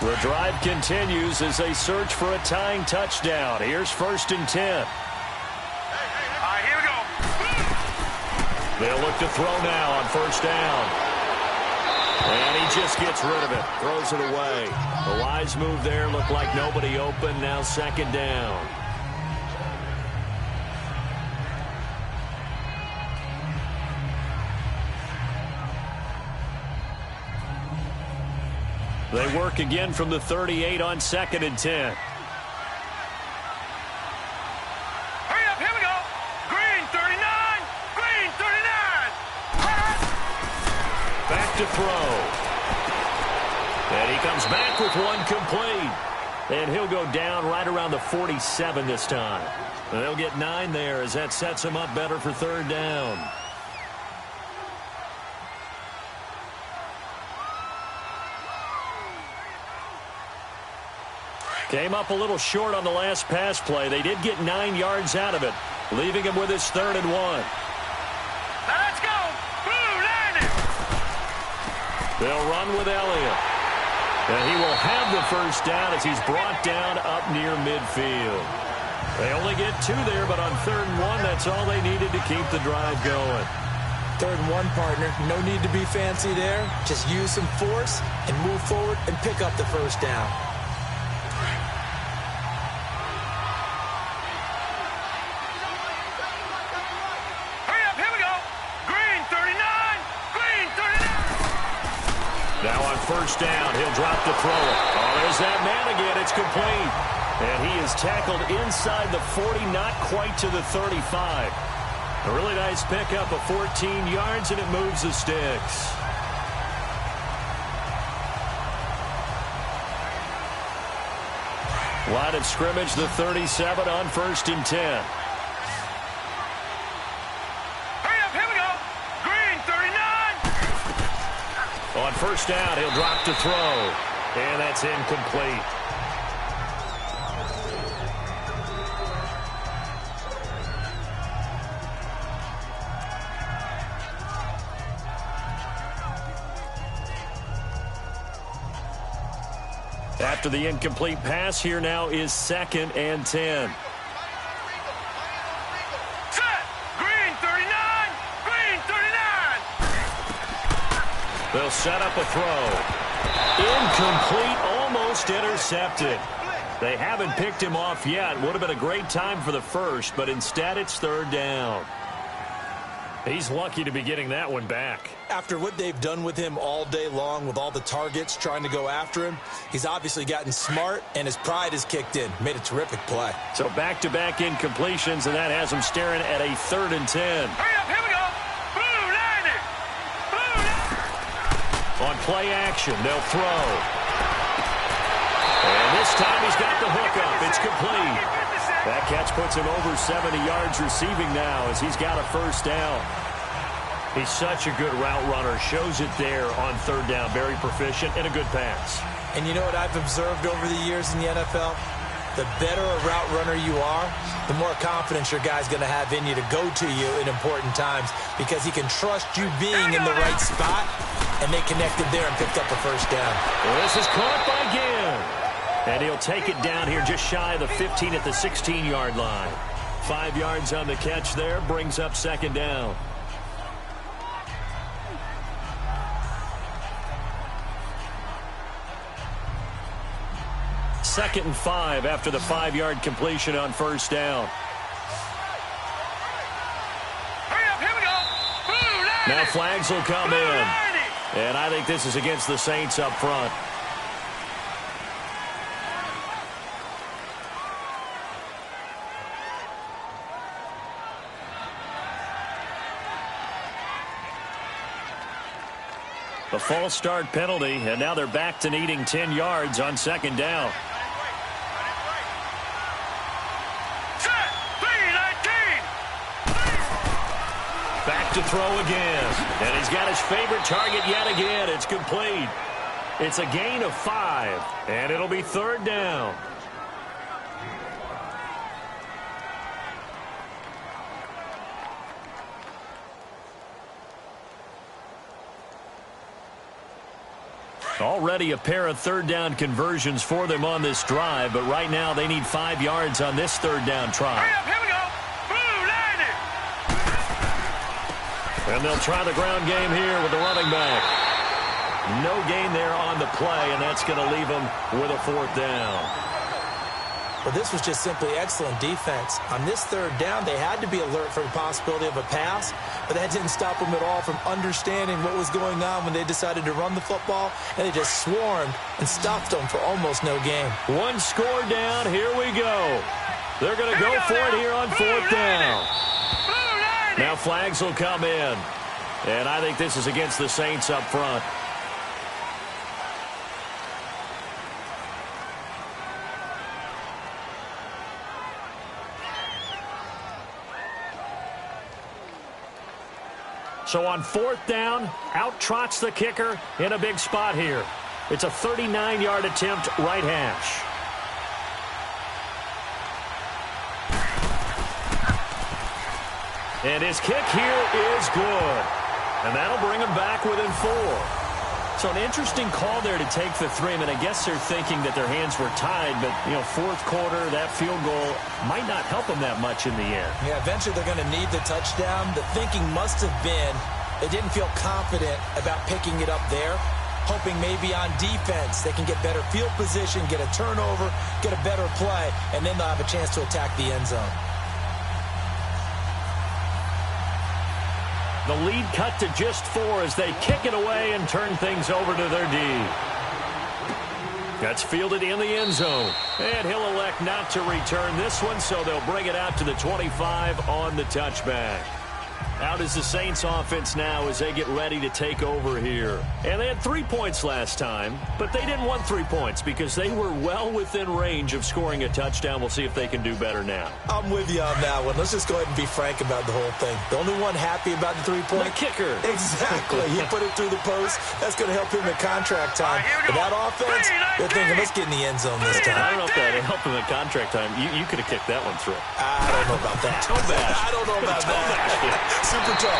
The drive continues as they search for a tying touchdown. Here's 1st and 10. All right, here we go. They'll look to throw now on 1st down. And he just gets rid of it. Throws it away. A wise move there. Looked like nobody open. Now 2nd down. They work again from the 38 on 2nd and 10. Hurry up, here we go. Green 39. Green 39. Back to throw. And he comes back with one complete. And he'll go down right around the 47 this time. They'll get 9 there as that sets him up better for 3rd down. Came up a little short on the last pass play. They did get 9 yards out of it, leaving him with his 3rd and 1. Now let's go. Blue landing. They'll run with Elliott. And he will have the 1st down as he's brought down up near midfield. They only get 2 there, but on 3rd and 1, that's all they needed to keep the drive going. 3rd and 1, partner. No need to be fancy there. Just use some force and move forward and pick up the 1st down. Now on 1st down, he'll drop to throw it. Oh, there's that man again. It's complete. And he is tackled inside the 40, not quite to the 35. A really nice pickup of 14 yards, and it moves the sticks. Line of scrimmage, the 37 on 1st and 10. On 1st down, he'll drop to throw. And that's incomplete. After the incomplete pass, here now is 2nd and 10. They'll set up a throw. Incomplete, almost intercepted. They haven't picked him off yet. Would have been a great time for the 1st, but instead it's 3rd down. He's lucky to be getting that one back. After what they've done with him all day long with all the targets trying to go after him, he's obviously gotten smart, and his pride has kicked in. Made a terrific play. So back-to-back incompletions, and that has him staring at a 3rd and 10. Hurry up, here we go. Blue landing. On play action, they'll throw. And this time he's got the hook up. It's complete. That catch puts him over 70 yards receiving now as he's got a 1st down. He's such a good route runner. Shows it there on 3rd down. Very proficient and a good pass. And you know what I've observed over the years in the NFL? The better a route runner you are, the more confidence your guy's going to have in you to go to you in important times because he can trust you being in the right spot, and they connected there and picked up a 1st down. Well, this is caught by Ginn. And he'll take it down here just shy of the 15 at the 16-yard line. 5 yards on the catch there, brings up 2nd down. 2nd and 5 after the 5-yard completion on first down. Hurry up, here we go. Blue 90. Now flags will come Blue in. 90. And I think this is against the Saints up front. The false start penalty, and now they're back to needing 10 yards on 2nd down. Set. 319. Back to throw again. And he's got his favorite target yet again. It's complete. It's a gain of 5, and it'll be 3rd down. Already a pair of 3rd down conversions for them on this drive, but right now they need 5 yards on this 3rd down try. Hurry up, here we go. Blue 90. And they'll try the ground game here with the running back. No gain there on the play, and that's going to leave them with a 4th down. Well, this was just simply excellent defense. On this 3rd down, they had to be alert for the possibility of a pass, but that didn't stop them at all from understanding what was going on when they decided to run the football, and they just swarmed and stopped them for almost no gain. 1 score down. Here we go. They're going to go for it here on 4th down. Now flags will come in, and I think this is against the Saints up front. So on 4th down, out trots the kicker in a big spot here. It's a 39-yard attempt, right hash. And his kick here is good. And that'll bring him back within 4. So an interesting call there to take the 3. I mean, I guess they're thinking that their hands were tied, but, 4th quarter, that field goal might not help them that much in the end. Yeah, eventually they're going to need the touchdown. The thinking must have been they didn't feel confident about picking it up there, hoping maybe on defense they can get better field position, get a turnover, get a better play, and then they'll have a chance to attack the end zone. The lead cut to just 4 as they kick it away and turn things over to their D. That's fielded in the end zone. And he'll elect not to return this one, so they'll bring it out to the 25 on the touchback. Out is the Saints offense now as they get ready to take over here. And they had 3 points last time, but they didn't want 3 points because they were well within range of scoring a touchdown. We'll see if they can do better now. I'm with you on that one. Let's just go ahead and be frank about the whole thing. The only one happy about the 3-point? The kicker. Exactly. He put it through the post. That's going to help him in contract time. But that offense, they're thinking, let's get in the end zone this time. I don't know if that helped him in contract time. You could have kicked that one through. I don't know about that. Toe bash. I don't know about that. Super toe.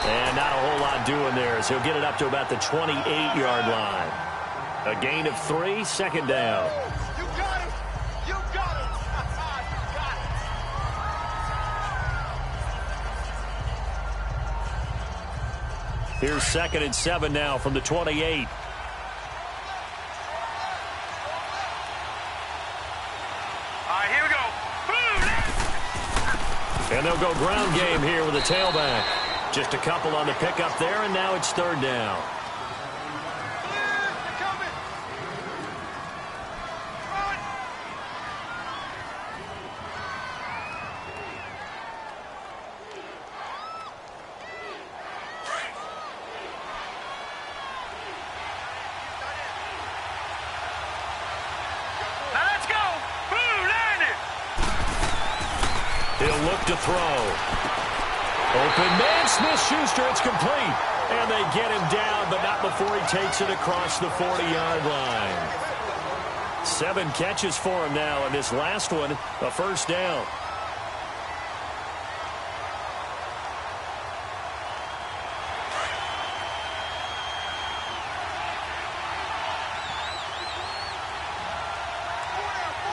And not a whole lot doing there as he'll get it up to about the 28-yard line. A gain of 3, 2nd down. You got it. You got it. You got it. Here's 2nd and 7 now from the 28. All right, here we go. Boom. And they'll go ground game here with a tailback. Just a couple on the pickup there, and now it's 3rd down. Now let's go. Blue 90. He'll look to throw. Open man, Smith-Schuster, it's complete. And they get him down, but not before he takes it across the 40-yard line. 7 catches for him now, and this last one, a 1st down.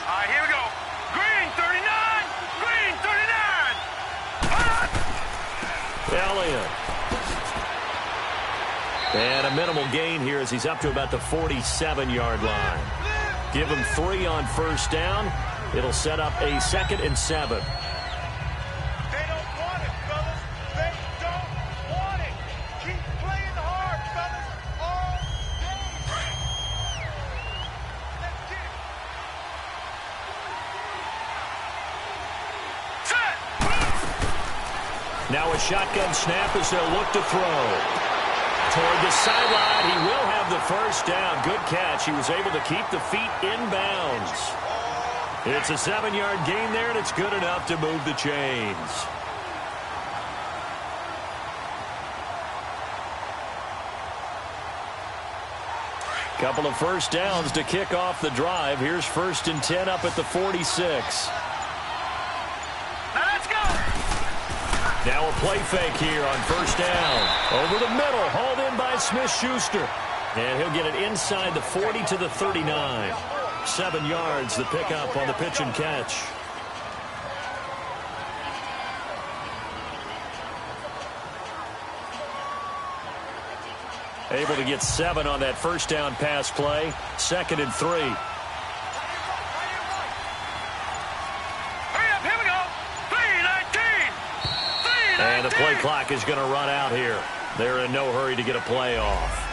All right, here we go. Green 39. Green 39. Elliott. And a minimal gain here as he's up to about the 47-yard line. Give him 3 on first down. It'll set up a 2nd and 7. They don't want it, fellas. They don't want it. Keep playing hard, fellas, all day. Let's get it. Set. Now a shotgun snap as they'll look to throw. Toward the sideline, he will have the first down. Good catch. He was able to keep the feet in bounds. It's a 7-yard gain there, and it's good enough to move the chains. Couple of first downs to kick off the drive. Here's 1st and 10 up at the 46. Now a play fake here on first down. Over the middle, hauled in by Smith-Schuster. And he'll get it inside the 40 to the 39. 7 yards, the pickup on the pitch and catch. Able to get 7 on that first down pass play. 2nd and 3. And the play clock is going to run out here. They're in no hurry to get a play off.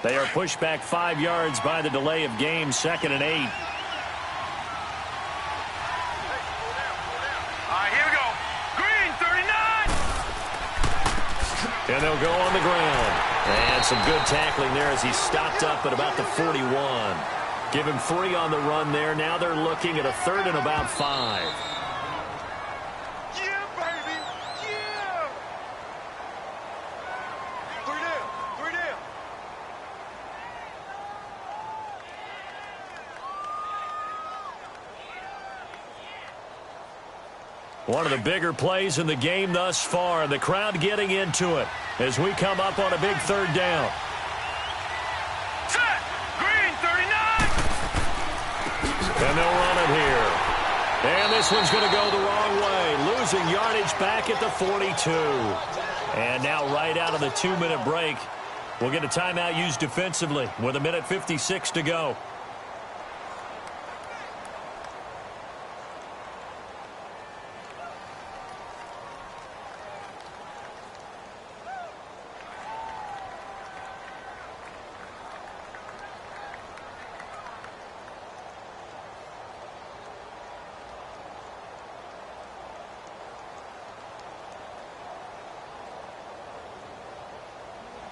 They are pushed back 5 yards by the delay of game. 2nd and 8. And they'll go on the ground. And some good tackling there as he stopped up at about the 41. Give him 3 on the run there. Now they're looking at a 3rd and about 5. Yeah, baby. Yeah. 3 down. 3 down. One of the bigger plays in the game thus far. The crowd getting into it as we come up on a big 3rd down. Set. Green 39. And they'll run it here. And this one's going to go the wrong way. Losing yardage back at the 42. And now right out of the 2-minute break, we'll get a timeout used defensively with 1:56 to go.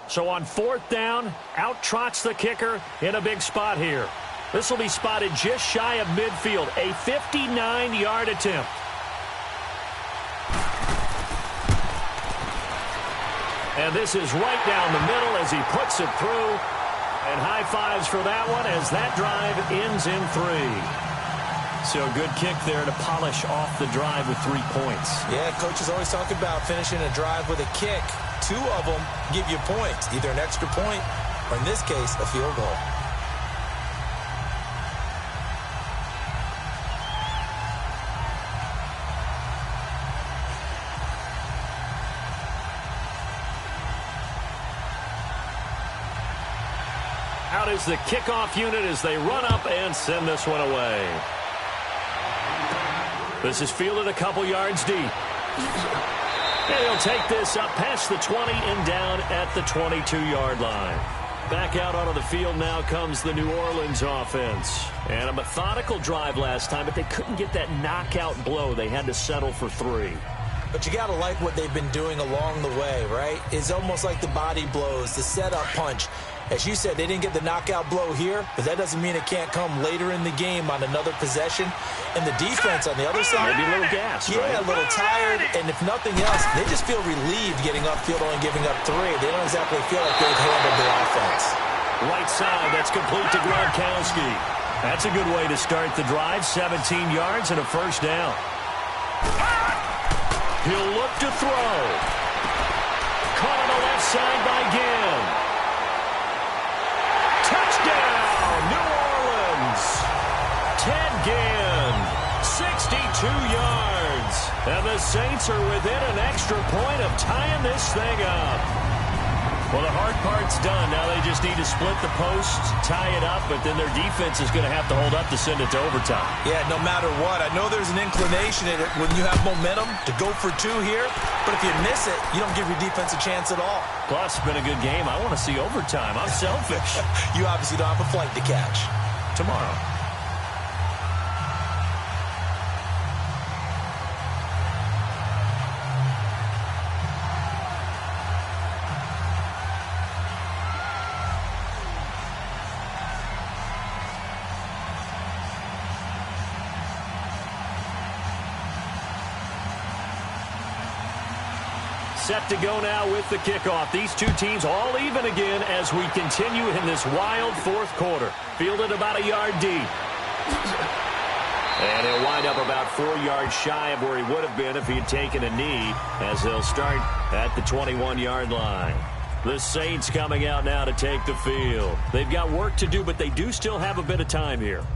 So on 4th down, out trots the kicker in a big spot here. This will be spotted just shy of midfield, a 59-yard attempt. And this is right down the middle as he puts it through. And high fives for that one as that drive ends in 3. So a good kick there to polish off the drive with 3 points. Yeah, coaches always talk about finishing a drive with a kick. 2 of them give you points, either an extra point or, in this case, a field goal. Out is the kickoff unit as they run up and send this one away. This is fielded a couple yards deep. And he'll take this up past the 20 and down at the 22-yard line. Back out onto the field now comes the New Orleans offense. And a methodical drive last time, but they couldn't get that knockout blow. They had to settle for 3. But you got to like what they've been doing along the way, right? It's almost like the body blows, the setup punch. As you said, they didn't get the knockout blow here, but that doesn't mean it can't come later in the game on another possession. And the defense on the other side, maybe a little gassed, yeah, right? a little tired. And if nothing else, they just feel relieved getting upfield, only giving up 3. They don't exactly feel like they've handled the offense. Right side, that's complete to Gronkowski. That's a good way to start the drive. 17 yards and a first down. He'll look to throw. Caught on the left side by Ginn. Touchdown, New Orleans. Ted Ginn, 62 yards. And the Saints are within an extra point of tying this thing up. Well, the hard part's done. Now they just need to split the posts, tie it up, but then their defense is going to have to hold up to send it to overtime. Yeah, no matter what. I know there's an inclination in it when you have momentum to go for two here, but if you miss it, you don't give your defense a chance at all. Plus, it's been a good game. I want to see overtime. I'm selfish. You obviously don't have a flight to catch. Tomorrow. Set to go now with the kickoff. These two teams all even again as we continue in this wild fourth quarter. Fielded about a yard deep. And he'll wind up about 4 yards shy of where he would have been if he had taken a knee, as they'll start at the 21-yard line. The Saints coming out now to take the field. They've got work to do, but they do still have a bit of time here.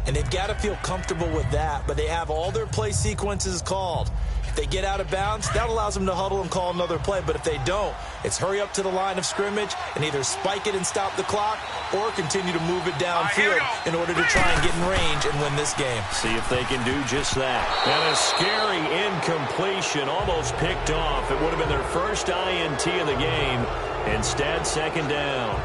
And they've got to feel comfortable with that, but they have all their play sequences called. If they get out of bounds, that allows them to huddle and call another play. But if they don't, it's hurry up to the line of scrimmage and either spike it and stop the clock or continue to move it downfield in order to try and get in range and win this game. See if they can do just that. And a scary incompletion, almost picked off. It would have been their first INT of the game. Instead, second down.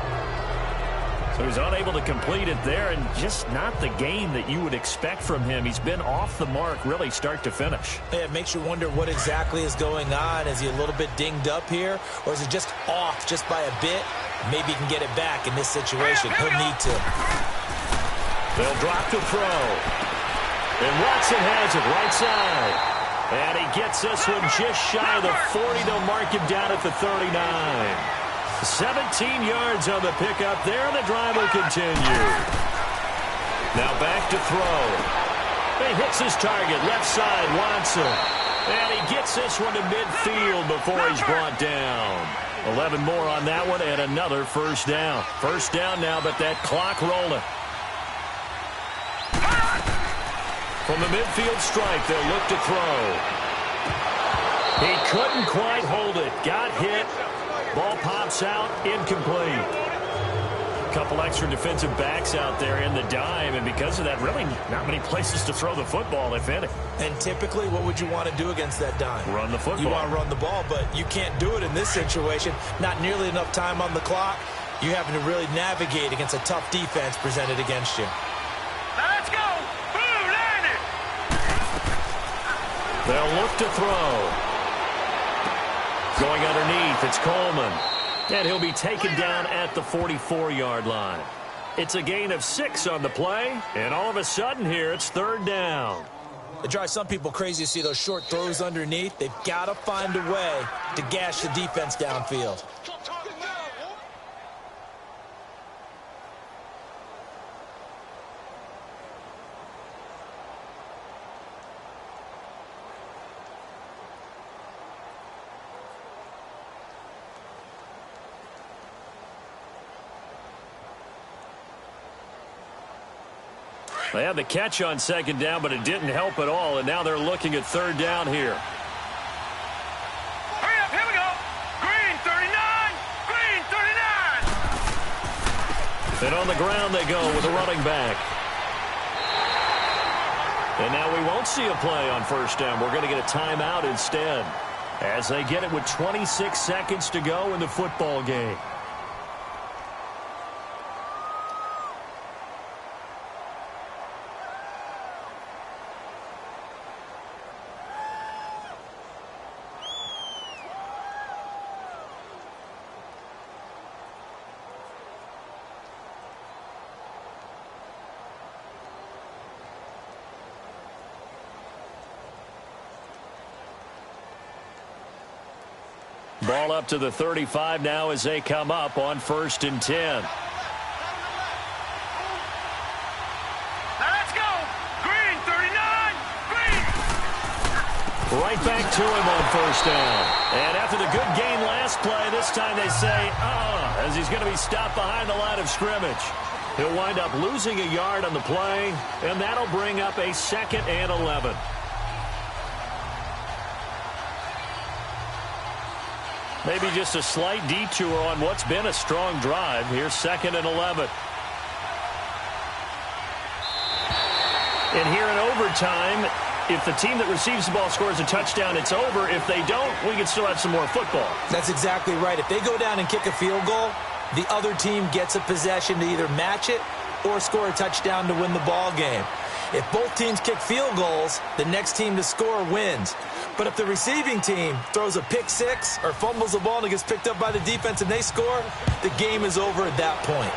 So he's unable to complete it there, and just not the game that you would expect from him. He's been off the mark really start to finish. Yeah, it makes you wonder what exactly is going on. Is he a little bit dinged up here, or is it just off just by a bit? Maybe he can get it back in this situation. He'll need to. They'll drop to throw. And Watson has it right side. And he gets this one just shy of the 40. They'll mark him down at the 39. 17 yards on the pickup there, and the drive will continue. Now back to throw. He hits his target, left side, Watson. And he gets this one to midfield before he's brought down. 11 more on that one, and another first down. First down now, but that clock rolling. From the midfield strike, they'll look to throw. He couldn't quite hold it. Got hit. Ball pops out, incomplete. A couple extra defensive backs out there in the dime, and because of that, really not many places to throw the football, if any. And typically, what would you want to do against that dime? Run the football. You want to run the ball, but you can't do it in this situation. Not nearly enough time on the clock. You're having to really navigate against a tough defense presented against you. Let's go! Boom, landed! They'll look to throw. Going underneath, it's Coleman. And he'll be taken down at the 44-yard line. It's a gain of 6 on the play, and all of a sudden here, it's third down. It drives some people crazy to see those short throws underneath. They've got to find a way to gash the defense downfield. They had the catch on second down, but it didn't help at all, and now they're looking at third down here. Hurry up, here we go! Green 39! Green 39! And on the ground they go with a running back. And now we won't see a play on first down. We're going to get a timeout instead, as they get it with 26 seconds to go in the football game. Ball up to the 35 now as they come up on 1st and 10. Let's go! Green 39! Green! Right back to him on first down. And after the good gain last play, this time they say, as he's going to be stopped behind the line of scrimmage. He'll wind up losing a yard on the play, and that'll bring up a 2nd and 11. Maybe just a slight detour on what's been a strong drive. Here's 2nd and 11. And here in overtime, if the team that receives the ball scores a touchdown, it's over. If they don't, we can still have some more football. That's exactly right. If they go down and kick a field goal, the other team gets a possession to either match it or score a touchdown to win the ball game. If both teams kick field goals, the next team to score wins. But if the receiving team throws a pick six or fumbles the ball and it gets picked up by the defense and they score, the game is over at that point.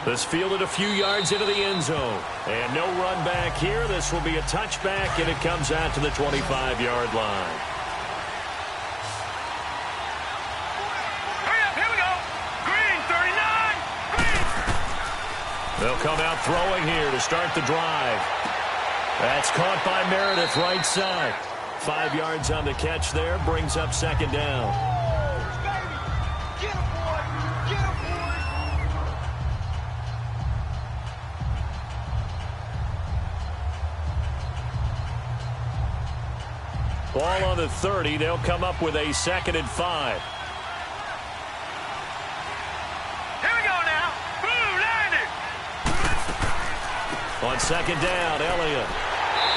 This fielded a few yards into the end zone. And no run back here. This will be a touchback, and it comes out to the 25-yard line. Hurry up, here we go. Green, 39. Green. They'll come out throwing here to start the drive. That's caught by Meredith right side. 5 yards on the catch there. Brings up 2nd down. Get him, boy. Get him, boy. Ball on the 30. They'll come up with a 2nd and 5. Here we go now. Boom, landed. On 2nd down, Elliott.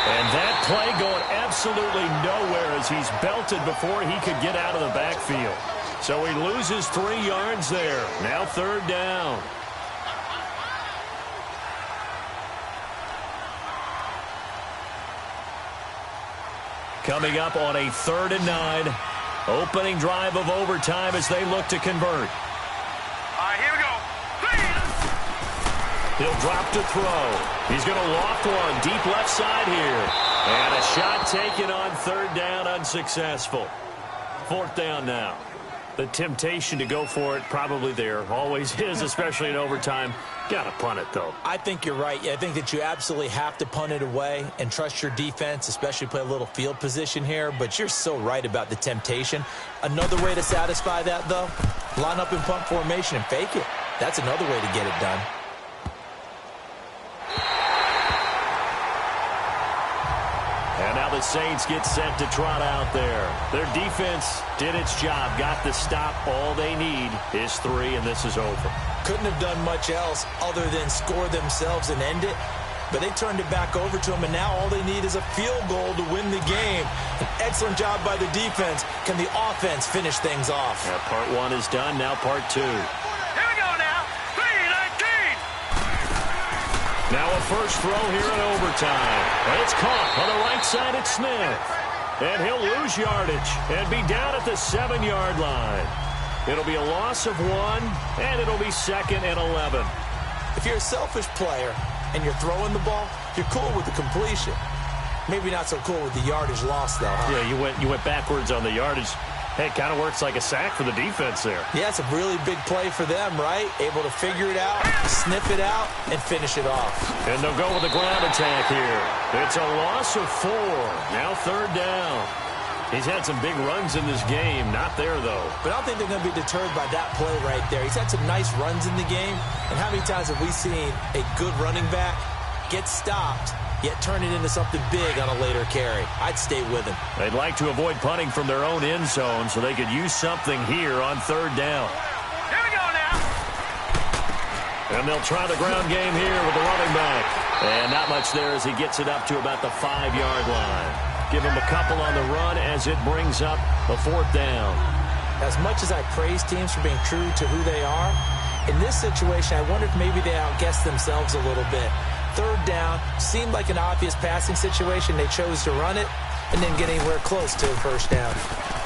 And that play going absolutely nowhere as he's belted before he could get out of the backfield. So he loses 3 yards there. Now 3rd down. Coming up on a 3rd and 9. Opening drive of overtime as they look to convert. All right, here we go. He'll drop to throw. He's going to loft one deep left side here. And a shot taken on 3rd down, unsuccessful. 4th down now. The temptation to go for it probably there. Always is, especially in overtime. Got to punt it, though. I think you're right. I think that you absolutely have to punt it away and trust your defense, especially play a little field position here. But you're so right about the temptation. Another way to satisfy that, though, line up in punt formation and fake it. That's another way to get it done. And now the Saints get set to trot out there. Their defense did its job, got the stop. All they need is 3, and this is over. Couldn't have done much else other than score themselves and end it. But they turned it back over to them, and now all they need is a field goal to win the game. An excellent job by the defense. Can the offense finish things off? Yeah, part 1 is done. Now part 2. Here we go now. 3-19. Now a first throw here in overtime. But it's caught on the right side at Smith. And he'll lose yardage and be down at the 7-yard line. It'll be a loss of 1, and it'll be 2nd and 11. If you're a selfish player and you're throwing the ball, you're cool with the completion. Maybe not so cool with the yardage loss, though, huh? Yeah, you went backwards on the yardage. Hey, it kind of works like a sack for the defense there. Yeah, it's a really big play for them, right? Able to figure it out, sniff it out, and finish it off. And they'll go with a ground attack here. It's a loss of 4. Now 3rd down. He's had some big runs in this game. Not there, though. But I don't think they're going to be deterred by that play right there. He's had some nice runs in the game. And how many times have we seen a good running back get stopped, yet turn it into something big on a later carry? I'd stay with him. They'd like to avoid punting from their own end zone so they could use something here on 3rd down. Here we go now. And they'll try the ground game here with the running back. And not much there as he gets it up to about the 5-yard line. Give him a couple on the run as it brings up a 4th down. As much as I praise teams for being true to who they are, in this situation, I wonder if maybe they outguessed themselves a little bit. 3rd down seemed like an obvious passing situation. They chose to run it and didn't get anywhere close to a 1st down.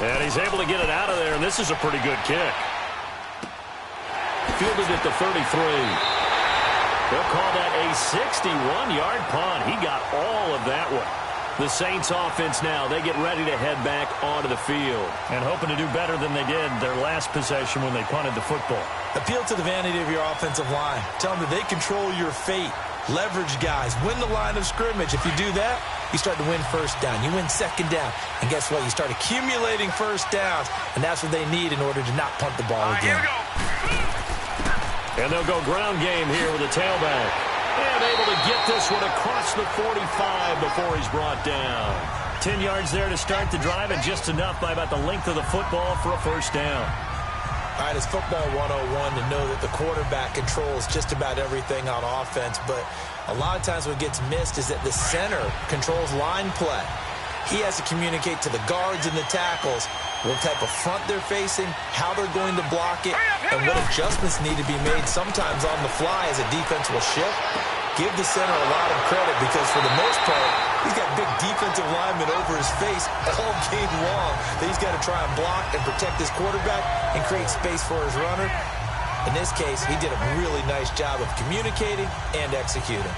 And he's able to get it out of there, and this is a pretty good kick. Fielded at the 33. They'll call that a 61-yard punt. He got all of that one. The Saints offense now, they get ready to head back onto the field. And hoping to do better than they did their last possession when they punted the football. Appeal to the vanity of your offensive line. Tell them that they control your fate. Leverage guys. Win the line of scrimmage. If you do that, you start to win 1st down. You win 2nd down. And guess what? You start accumulating 1st downs. And that's what they need in order to not punt the ball again. Here we go. And they'll go ground game here with a tailback. And able to get this one across the 45 before he's brought down. 10 yards there to start the drive, and just enough by about the length of the football for a first down. All right, it's football 101 to know that the quarterback controls just about everything on offense, but a lot of times what gets missed is that the center controls line play. He has to communicate to the guards and the tackles what type of front they're facing, how they're going to block it, and what adjustments need to be made sometimes on the fly as a defense will shift. Give the center a lot of credit because for the most part, he's got big defensive linemen over his face all game long that he's got to try and block and protect his quarterback and create space for his runner. In this case, he did a really nice job of communicating and executing.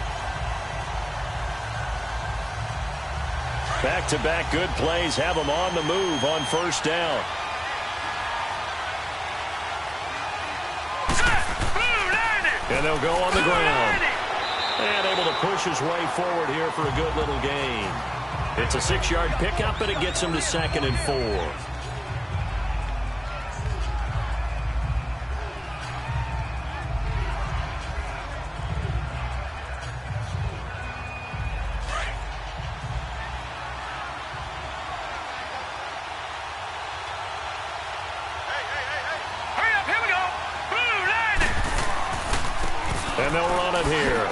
Back-to-back good plays have them on the move on first down. And they'll go on the ground. And able to push his way forward here for a good little gain. It's a 6-yard pickup, and it gets him to 2nd and 4. And they'll run it here.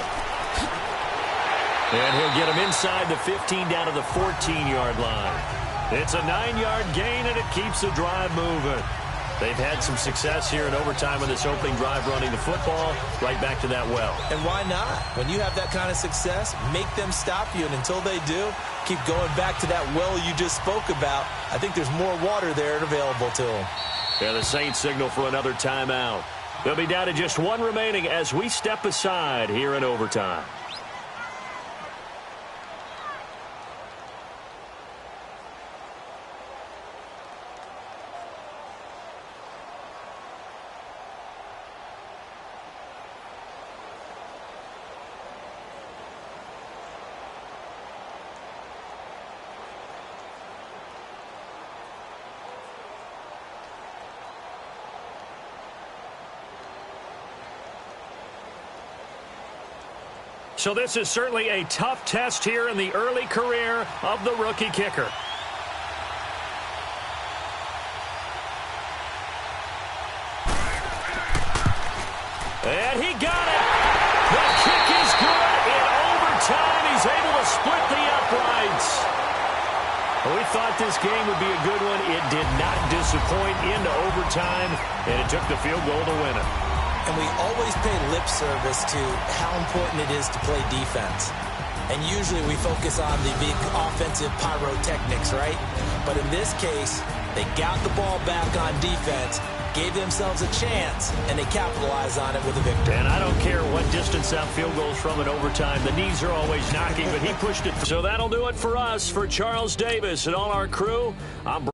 And he'll get him inside the 15 down to the 14-yard line. It's a 9-yard gain, and it keeps the drive moving. They've had some success here in overtime in this opening drive running the football right back to that well. And why not? When you have that kind of success, make them stop you. And until they do, keep going back to that well you just spoke about. I think there's more water there available to them. Yeah, the Saints signal for another timeout. They'll be down to just one remaining as we step aside here in overtime. So this is certainly a tough test here in the early career of the rookie kicker. And he got it. The kick is good. In overtime, he's able to split the uprights. We thought this game would be a good one. It did not disappoint into overtime, and it took the field goal to win it. And we always pay lip service to how important it is to play defense. And usually we focus on the big offensive pyrotechnics, right? But in this case, they got the ball back on defense, gave themselves a chance, and they capitalized on it with a victory. And I don't care what distance that field goes from in overtime. The knees are always knocking, but he pushed it. So that'll do it for us. For Charles Davis and all our crew, I'm